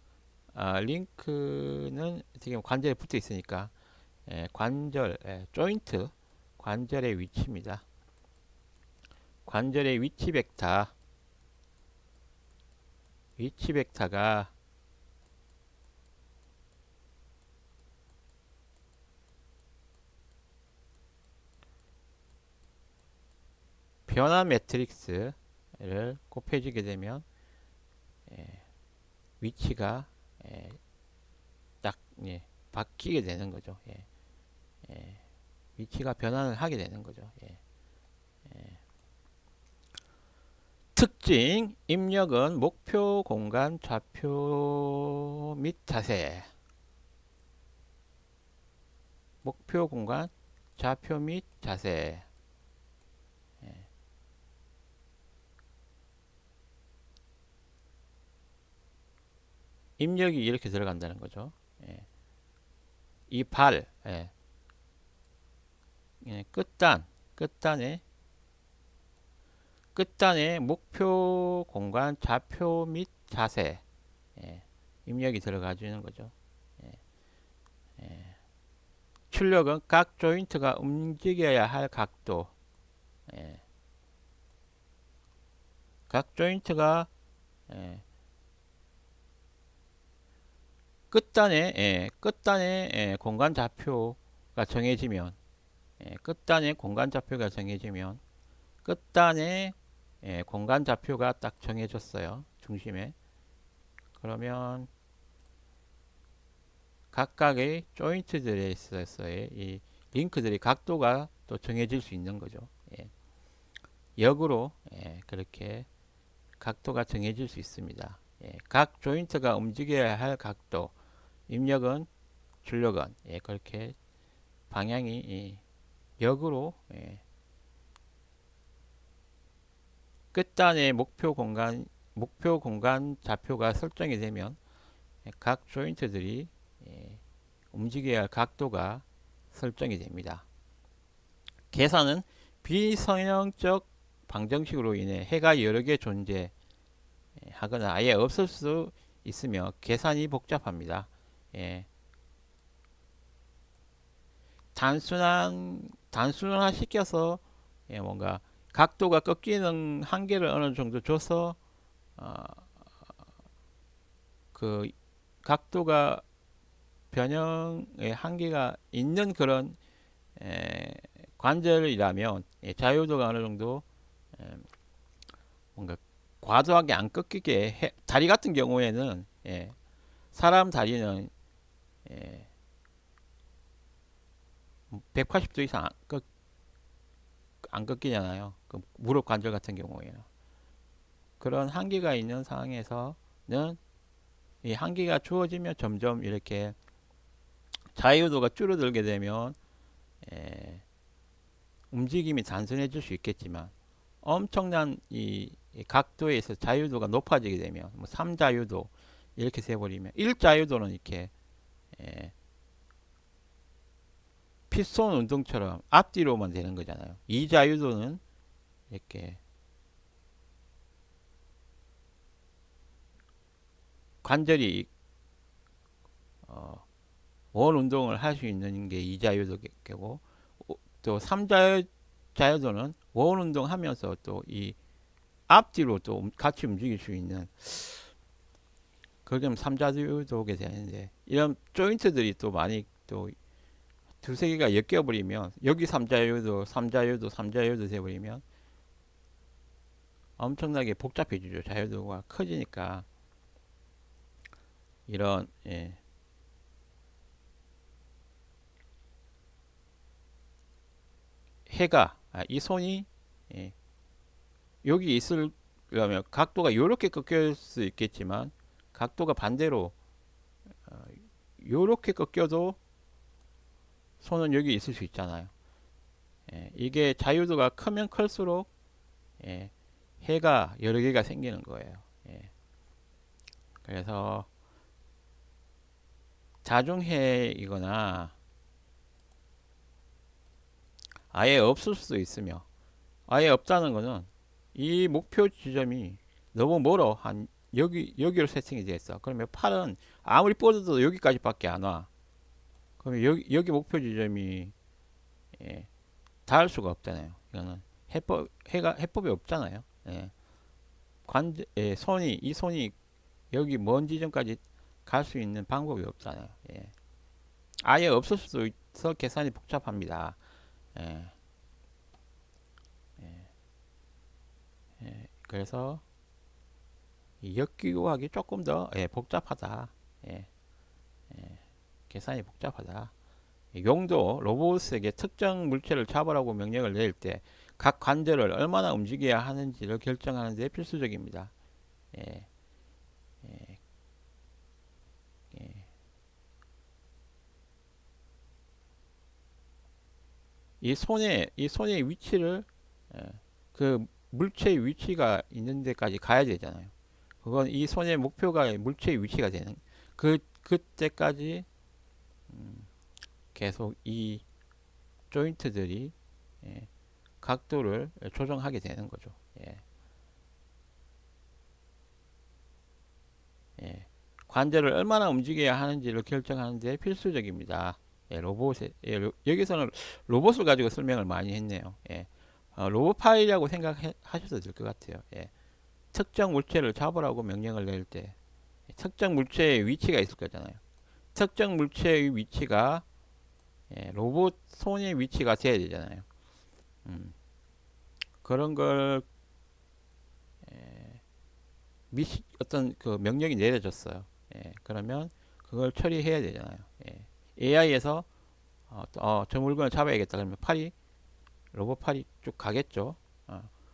지금 관절에 붙어 있으니까 조인트 관절의 위치입니다. 관절의 위치 벡터가 변화 매트릭스를 곱해주게 되면 위치가 딱 바뀌게 되는 거죠. 위치가 변환을 하게 되는 거죠. 특징 입력은 목표 공간 좌표 및 자세 목표 공간 좌표 및 자세 입력이 이렇게 들어간다는 거죠. 이 발, 끝단에 목표 공간 좌표 및 자세 입력이 들어가 주는 거죠. 출력은 각 조인트가 움직여야 할 각도 각 조인트가 끝단에 공간 좌표가 정해지면 끝단에 공간 좌표가 정해지면 끝단에 공간 좌표가 딱 정해졌어요. 중심에. 그러면 각각의 조인트들에 있어서의 이 링크들이 각도가 또 정해질 수 있는 거죠. 역으로 그렇게 각도가 정해질 수 있습니다. 각 조인트가 움직여야 할 각도 입력은 출력은 그렇게 방향이 역으로 끝단의 목표 공간 좌표가 설정이 되면 각 조인트들이 움직여야 할 각도가 설정이 됩니다. 계산은 비선형적 방정식으로 인해 해가 여러 개 존재하거나 아예 없을 수 있으며 계산이 복잡합니다. 단순화 시켜서 뭔가 각도가 꺾이는 한계를 어느 정도 줘서 그 각도가 변형의 한계가 있는 그런 관절이라면 자유도가 어느 정도 뭔가 과도하게 안 꺾이게 다리 같은 경우에는 사람 다리는 180도 이상 안 꺾이잖아요. 그 무릎 관절 같은 경우에는 그런 한계가 있는 상황에서는 이 한계가 주어지면 점점 이렇게 자유도가 줄어들게 되면 움직임이 단순해질 수 있겠지만 엄청난 이 각도에서 자유도가 높아지게 되면 뭐 3자유도 이렇게 세버리면 1자유도는 이렇게 핏손 운동처럼 앞뒤로만 되는 거잖아요. 2자유도는 이렇게 관절이 원 운동을 할 수 있는 게 2자유도겠고 또 3자유도는 원 운동하면서 또 이 앞뒤로 또 같이 움직일 수 있는 그게 3자유도게 되는데 이런 조인트들이 또 많이 또 두세 개가 엮여버리면 여기 3자유도, 3자유도, 3자유도 돼버리면 엄청나게 복잡해지죠. 자유도가 커지니까 이런 해가 이 손이 여기 있으려면 각도가 이렇게 꺾일 수 있겠지만 각도가 반대로 이렇게 꺾여도 손은 여기 있을 수 있잖아요. 이게 자유도가 크면 클수록 해가 여러 개가 생기는 거예요. 그래서 자중해이거나 아예 없을 수도 있으며 아예 없다는 것은 이 목표 지점이 너무 멀어 한 여기로 세팅이 되어 있어. 그러면 팔은 아무리 뻗어도 여기까지밖에 안 와. 그러면 여기 목표 지점이 닿을 수가 없잖아요. 이거는 해법이 없잖아요. 이 손이 여기 먼 지점까지 갈 수 있는 방법이 없잖아요. 아예 없을 수도 있어 계산이 복잡합니다. 그래서 역기구하기 조금 더 복잡하다. 계산이 복잡하다. 용도 로봇에게 특정 물체를 잡으라고 명령을 내릴 때 각 관절을 얼마나 움직여야 하는지를 결정하는 데 필수적입니다. 예, 예, 예. 이 손의 위치를 그 물체의 위치가 있는 데까지 가야 되잖아요. 그건 이 손의 목표가 물체의 위치가 되는 그때까지 계속 이 조인트들이 각도를 조정하게 되는 거죠. 관절을 얼마나 움직여야 하는지를 결정하는 데 필수적입니다. 여기서는 로봇을 가지고 설명을 많이 했네요. 로봇 파일이라고 생각하셔도 될 것 같아요. 특정 물체를 잡으라고 명령을 낼 때 특정 물체의 위치가 있을 거잖아요. 특정 물체의 위치가 로봇 손의 위치가 돼야 되잖아요. 그런 걸 어떤 그 명령이 내려졌어요. 그러면 그걸 처리해야 되잖아요. AI에서 저 물건을 잡아야겠다 그러면 로봇 팔이 쭉 가겠죠.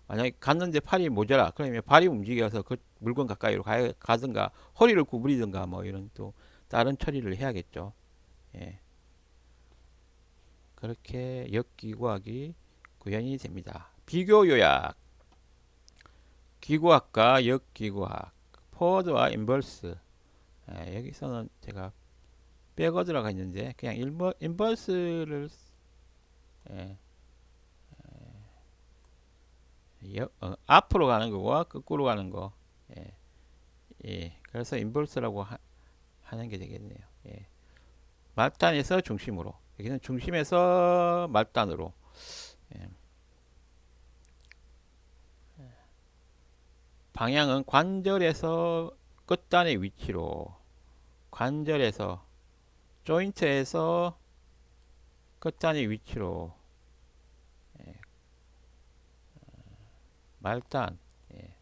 만약에 갔는데 팔이 모자라 그러면 발이 움직여서 그 물건 가까이로 가든가 허리를 구부리든가 뭐 이런 또 다른 처리를 해야겠죠. 예. 그렇게 역기구학이 구현이 됩니다. 비교 요약. 기구학과 역기구학. 포워드와 인버스. 예, 여기서는 제가 빼고 들어가 있는데 그냥 인버스를 예, 앞으로 가는 거와 거꾸로 가는 거. 예, 예. 그래서 인버스라고 하는 게 되겠네요. 예. 말단에서 중심으로. 여기는 중심에서 말단으로. 예. 방향은 관절에서 끝단의 위치로. 관절에서 조인트에서 끝단의 위치로. 예. 말단. 예.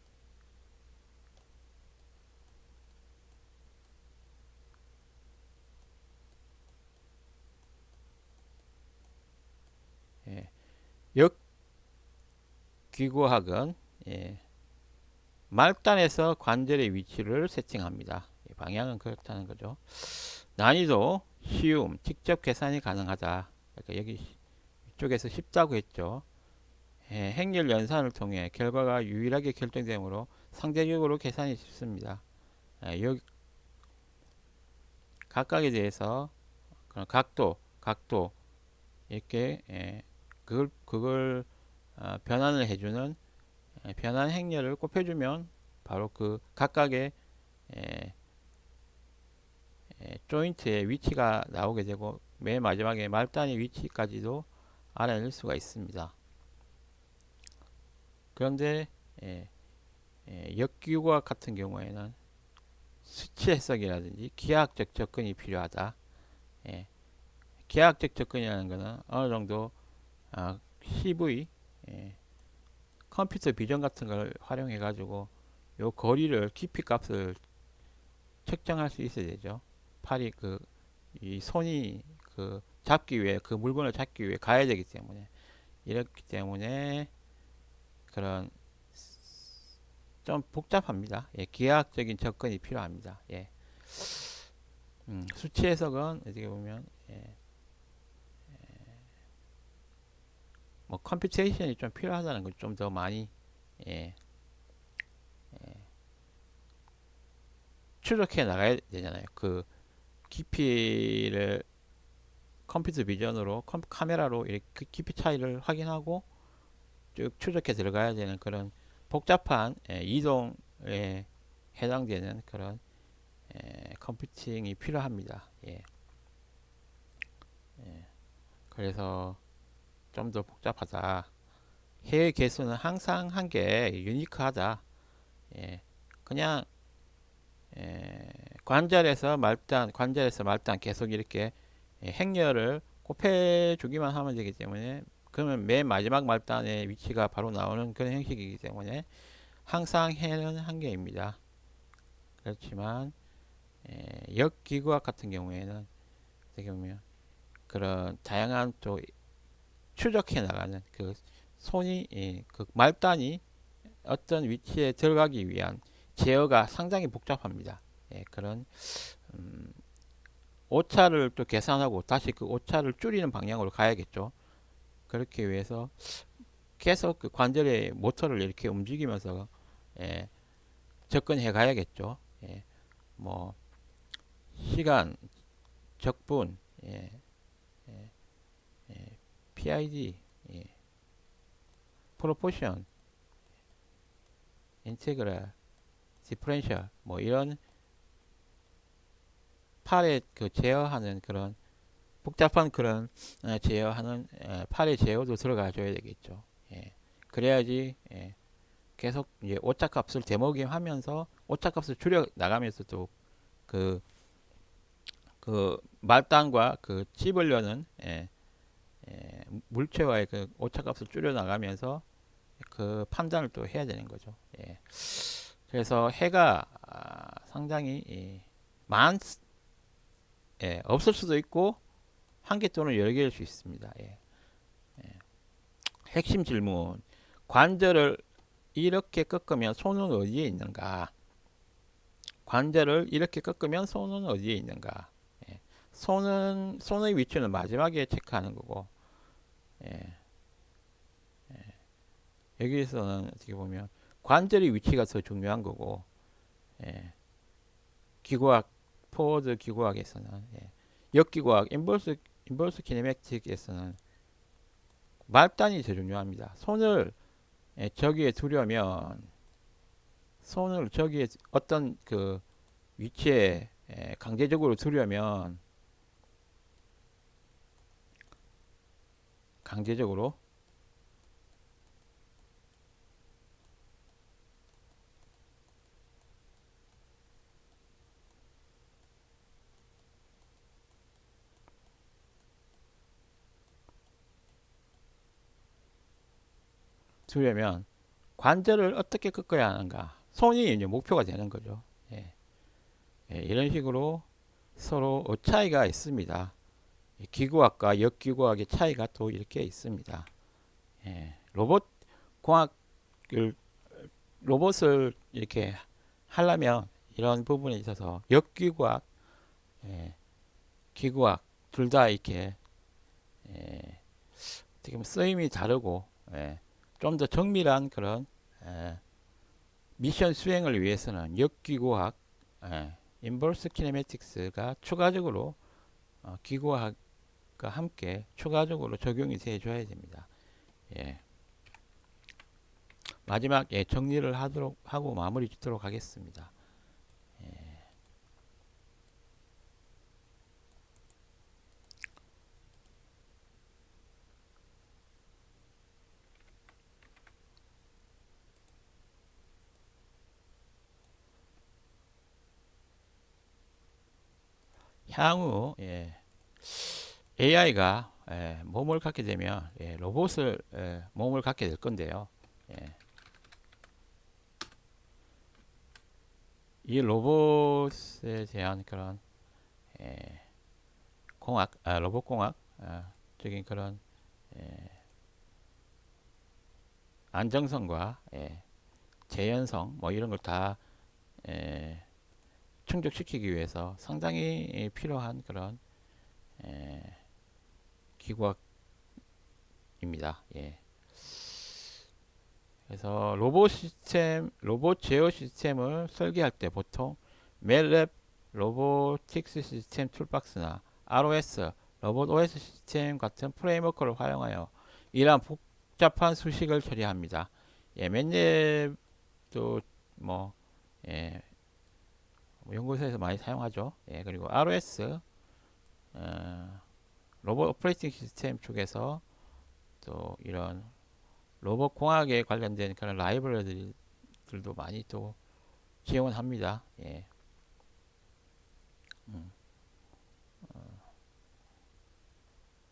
예. 역기구학은 예. 말단에서 관절의 위치를 세팅합니다. 방향은 그렇다는 거죠. 난이도 쉬움, 직접 계산이 가능하다. 그러니까 여기 이쪽에서 쉽다고 했죠. 예, 행렬 연산을 통해 결과가 유일하게 결정되므로 상대적으로 계산이 쉽습니다. 예, 여기 각각에 대해서 그런 각도 이렇게 예, 그걸 변환을 해주는 변환 행렬을 곱해주면 바로 그 각각의 예, 조인트의 위치가 나오게 되고 맨 마지막에 말단의 위치까지도 알아낼 수가 있습니다. 그런데 역기구학 같은 경우에는 수치 해석이라든지 기하학적 접근이 필요하다. 예, 기하학적 접근이라는 것은 어느 정도 CV 컴퓨터 비전 같은 걸 활용해 가지고 요 거리를 깊이 값을 측정할 수 있어야 되죠. 팔이 이 손이 잡기 위해 그 물건을 잡기 위해 가야 되기 때문에 이렇기 때문에 그런 좀 복잡합니다. 예, 기하학적인 접근이 필요합니다. 예. 수치 해석은 어떻게 보면 뭐 컴퓨테이션이 좀 필요하다는 걸 좀 더 많이 예, 추적해 나가야 되잖아요. 그 깊이를 컴퓨터 비전으로 카메라로 이렇게 그 깊이 차이를 확인하고 쭉 추적해 들어가야 되는 그런 복잡한 이동에 해당되는 그런 컴퓨팅이 필요합니다. 예. 예. 그래서 좀 더 복잡하다. 해외 개수는 항상 한 개 유니크하다. 예. 그냥 관절에서 말단 계속 이렇게 행렬을 곱해주기만 하면 되기 때문에 그러면 맨 마지막 말단의 위치가 바로 나오는 그런 형식이기 때문에 항상 해는 한 개입니다. 그렇지만 역기구학 같은 경우에는 어떻게 보면 그런 다양한 또 추적해 나가는 그 손이 그 말단이 어떤 위치에 들어가기 위한 제어가 상당히 복잡합니다. 예, 그런 오차를 또 계산하고 다시 그 오차를 줄이는 방향으로 가야겠죠. 그렇게 위해서 계속 그 관절의 모터를 이렇게 움직이면서 예, 접근해 가야겠죠. 예, 뭐 시간, 적분, 예, 예, 예, PID, 예, 프로포션, 인테그랄, 디퍼런셜 뭐 이런 팔에 그 제어하는 그런 복잡한 그런 제어하는 팔의 제어도 들어가 줘야 되겠죠. 예. 그래야지 계속 이제 오차값을 대먹임하면서 오차값을 줄여 나가면서 또그 말단과 그 찝으려는 물체와의 그 오차값을 줄여 나가면서 그 판단을 또 해야 되는 거죠. 예. 그래서 해가 상당히 없을 수도 있고 한 개 또는 여러 개일 수 있습니다. 예. 핵심 질문. 관절을 이렇게 꺾으면 손은 어디에 있는가? 관절을 이렇게 꺾으면 손은 어디에 있는가? 예. 손의 위치는 마지막에 체크하는 거고, 예, 여기에서는 어떻게 보면 관절의 위치가 더 중요한 거고, 예, 기구학, 포워드 기구학에서는, 예, 역기구학, 인버스 키네매틱에서는 말단이 더 중요합니다. 손을, 예, 저기에 두려면, 손을 저기에 어떤 그 위치에, 예, 강제적으로 두려면, 강제적으로 두려면 관절을 어떻게 꺾어야 하는가? 손이 이제 목표가 되는 거죠. 예, 예, 이런 식으로 서로 차이가 있습니다. 기구학과 역기구학의 차이가 또 이렇게 있습니다. 예, 공학을 로봇을 이렇게 하려면 이런 부분에 있어서 역기구학, 예, 기구학 둘 다 이렇게, 예, 어떻게 보면 쓰임이 다르고, 예, 좀 더 정밀한 그런, 예, 미션 수행을 위해서는 역기구학, 예, 인버스 키네매틱스가 추가적으로 기구학과 함께 추가적으로 적용이 돼줘야 됩니다. 예, 마지막, 예, 정리를 하도록 하고 마무리 짓도록 하겠습니다. 향후, 예, AI가, 예, 몸을 갖게 되면, 예, 로봇을, 예, 몸을 갖게 될 건데요. 예, 이 로봇에 대한 그런, 예, 로봇 공학, 적인 그런, 예, 안정성과, 예, 재현성, 뭐 이런 걸 다, 예, 충족시키기 위해서 상당히 필요한 그런, 예, 기구학입니다. 예. 그래서 로봇 제어 시스템을 설계할 때 보통 멜랩 로보틱스 시스템 툴박스나 ROS, 로봇 OS 시스템 같은 프레임워크를 활용하여 이러한 복잡한 수식을 처리합니다. 예, 맷랩도 뭐, 예, 뭐 연구소에서 많이 사용하죠. 예, 그리고 ROS, 로봇 오퍼레이팅 시스템 쪽에서 또 이런 로봇 공학에 관련된 그런 라이브러리들도 많이 또 지원합니다. 예. 음,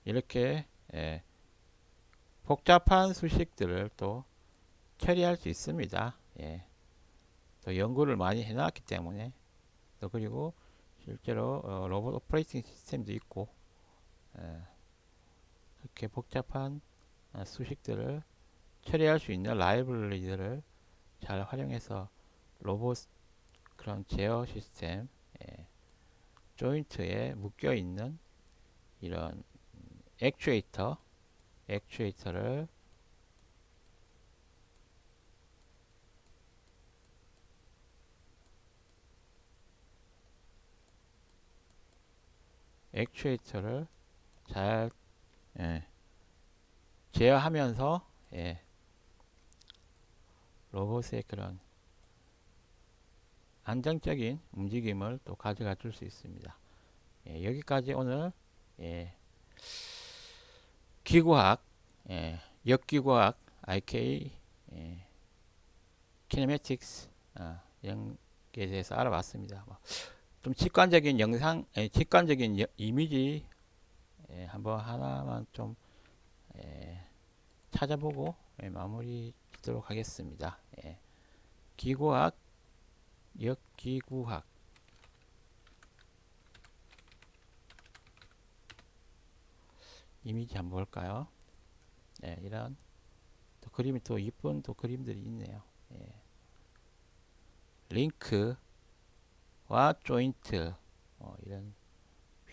이렇게, 예, 복잡한 수식들을 또 처리할 수 있습니다. 예. 또 연구를 많이 해놨기 때문에 또 그리고 실제로 로봇 오퍼레이팅 시스템도 있고, 예, 그렇게 복잡한 수식들을 처리할 수 있는 라이브러리들을 잘 활용해서 로봇 그런 제어 시스템, 예, 조인트에 묶여 있는 이런 액추에이터, 액추에이터를 액추에이터를 잘, 예, 제어하면서, 예, 로봇의 그런 안정적인 움직임을 또 가져가 줄 수 있습니다. 예, 여기까지 오늘, 예, 기구학, 예, 역기구학, IK, 예, 키네매틱스, 이런 게 대해서 알아봤습니다. 좀 직관적인 영상, 직관적인 이미지, 예, 한번 하나만 좀, 예, 찾아보고, 예, 마무리 짓도록 하겠습니다. 예, 기구학, 역기구학 이미지 한번 볼까요? 예, 이런 또 그림이 또 이쁜 또 그림들이 있네요. 예, 링크와 조인트, 이런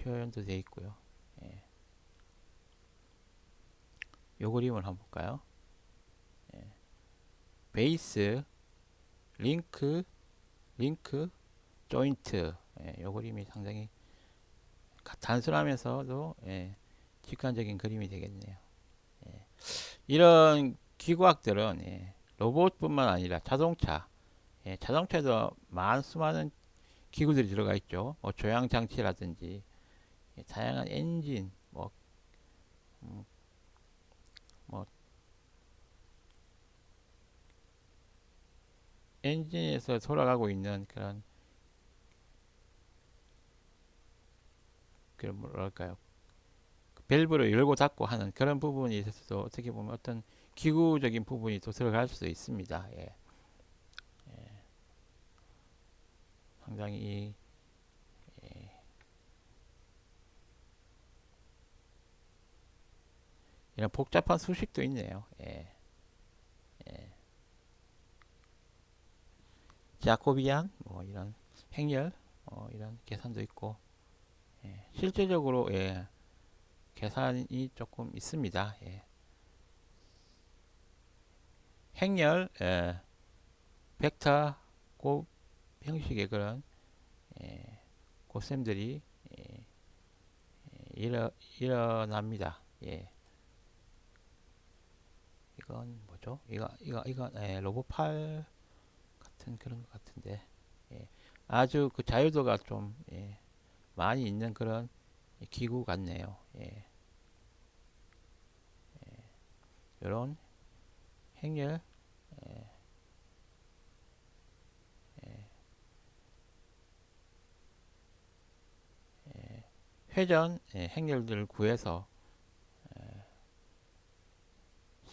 표현도 되어 있고요. 예. 요 그림을 한번 볼까요? 예. 베이스, 링크, 조인트. 예, 요 그림이 상당히 단순하면서도 예, 직관적인 그림이 되겠네요. 예. 이런 기구학들은 예, 로봇뿐만 아니라 자동차, 예, 자동차에도 수많은 기구들이 들어가 있죠. 뭐 조향 장치라든지 예, 다양한 엔진, 음, 뭐 엔진에서 돌아가고 있는 그런 뭐랄까요? 밸브를 열고 닫고 하는 그런 부분이 있어서도 어떻게 보면 어떤 기구적인 부분이 또 들어갈 수도 있습니다. 예. 상당히 이런 복잡한 수식도 있네요. 예. 자코비안 뭐 이런 행렬 이런 계산도 있고 예. 실제적으로 예. 계산이 조금 있습니다. 예. 행렬 예. 벡터 곱 형식의 그런 예. 곱셈들이 예. 일어납니다. 예. 이건 뭐죠? 이거 예. 로봇팔 같은 그런 것 같은데 예. 아주 그 자유도가 좀 예. 많이 있는 그런 기구 같네요. 예. 이런 행렬 회전 예, 행렬들을 구해서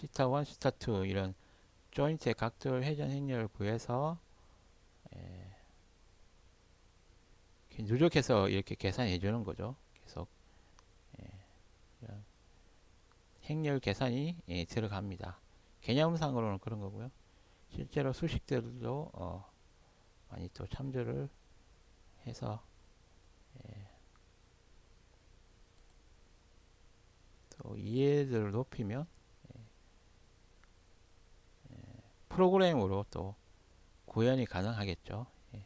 시타 1, 시타 2 이런 조인트의 각도를 회전 행렬을 구해서 누적해서 이렇게 계산해 주는 거죠. 계속 이런 행렬 계산이 예, 들어갑니다. 개념상으로는 그런 거고요. 실제로 수식들도 많이 또 참조를 해서 또 이해도를 높이면 프로그램으로 또 구현이 가능하겠죠. 예.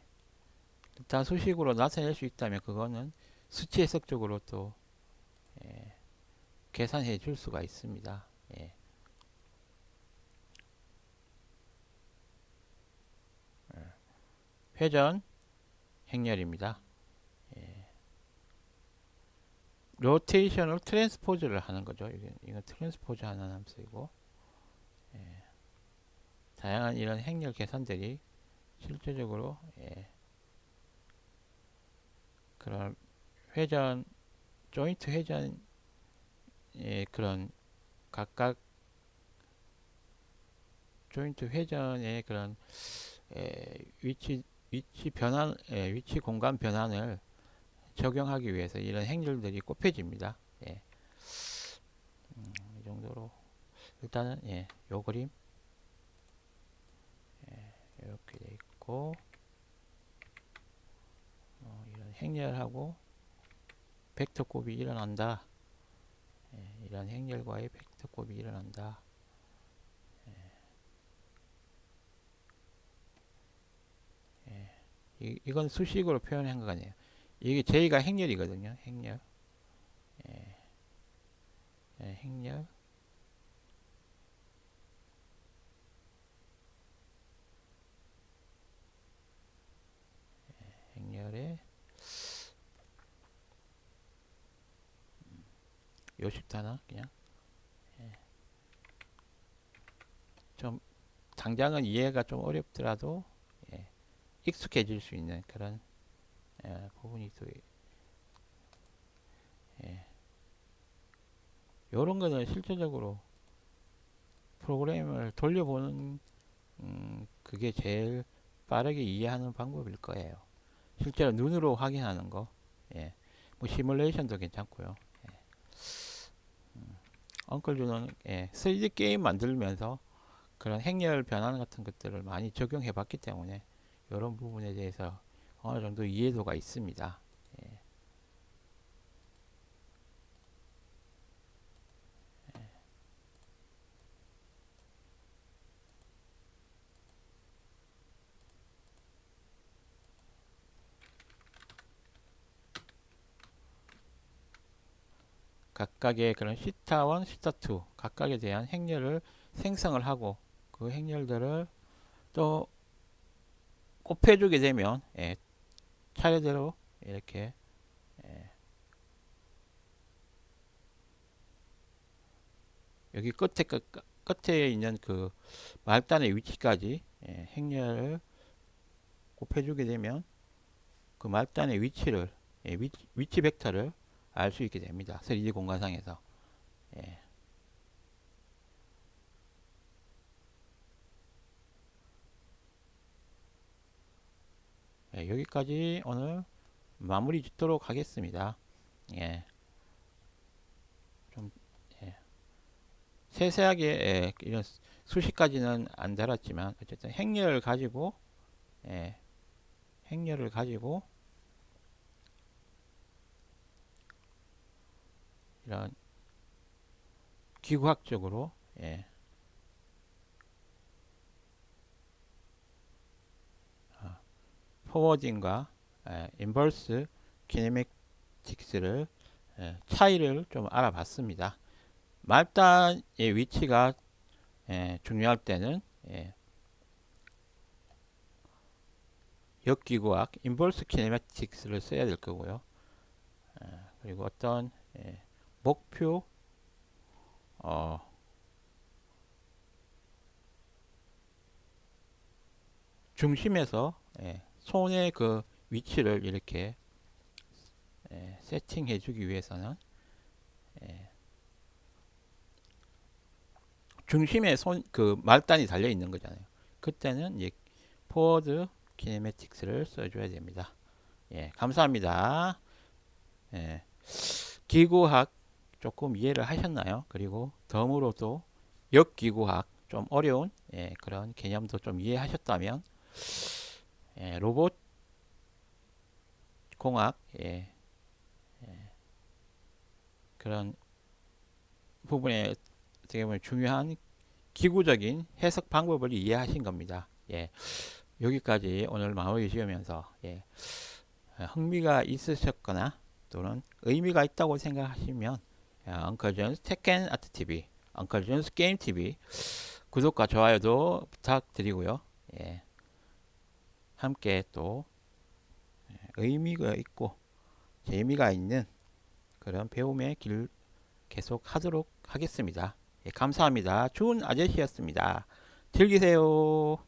일단 수식으로 나타낼 수 있다면 그거는 수치 해석적으로 또 계산해 줄 수가 있습니다. 예. 회전 행렬입니다. 로테이션을 트랜스포즈를 하는 거죠. 이거 트랜스포즈 하는 함수이고 다양한 이런 행렬 계산들이 실제적으로 그런 회전 조인트 회전의 그런 각각 조인트 회전의 그런 위치 변환 위치 공간 변환을 적용하기 위해서 이런 행렬들이 꼽혀집니다. 예. 이 정도로 일단은 예, 요 그림 이렇게 돼 있고 이런 행렬하고 벡터 곱이 일어난다. 이런 행렬과의 벡터 곱이 일어난다. 이건 수식으로 표현한 거 아니에요. 이게 J가 행렬이거든요. 행렬. 행렬. 행렬의 요식 단어 그냥 좀 당장은 이해가 좀 어렵더라도 익숙해질 수 있는 그런 부분이 또 이런 거는 실제적으로 프로그램을 돌려보는 그게 제일 빠르게 이해하는 방법일 거예요. 실제로 눈으로 확인하는 거, 예. 뭐 시뮬레이션도 괜찮고요. 엉클주는 3D 게임 만들면서 그런 행렬 변환 같은 것들을 많이 적용해 봤기 때문에 이런 부분에 대해서 어느 정도 이해도가 있습니다. 각각의 그런 시타 1, 시타 2 각각에 대한 행렬을 생성을 하고 그 행렬들을 또 곱해주게 되면 차례대로 이렇게 여기 끝에 있는 그 말단의 위치까지 행렬을 곱해주게 되면 그 말단의 위치를 위치 벡터를 알 수 있게 됩니다. 3D 공간상에서. 여기까지 오늘 마무리 짓도록 하겠습니다. 예, 좀 세세하게 이런 수식까지는 안 달았지만 어쨌든 행렬을 가지고 행렬을 가지고 이런 기구학적으로 포워딩과 인버스 키네매틱스를 차이를 좀 알아봤습니다. 말단의 위치가 중요할 때는 역기구학 인버스 키네매틱스를 써야 될 거고요. 그리고 어떤 목표 중심에서 손의 그 위치를 이렇게 세팅해 주기 위해서는 중심에 그 말단이 달려 있는 거잖아요. 그때는 이제 포워드 키네매틱스를 써줘야 됩니다. 감사합니다. 기구학 조금 이해를 하셨나요? 그리고 덤으로도 역기구학 좀 어려운 그런 개념도 좀 이해하셨다면 로봇 공학 그런 부분에 어떻게 보면 중요한 기구적인 해석 방법을 이해하신 겁니다. 여기까지 오늘 마무리 지으면서 흥미가 있으셨거나 또는 의미가 있다고 생각하시면 엉클존스 테켄 아트 TV, 엉클존스 게임 TV 구독과 좋아요도 부탁드리고요. 함께 또 의미가 있고 재미가 있는 그런 배움의 길 계속 하도록 하겠습니다. 감사합니다. 좋은 아저씨였습니다. 즐기세요.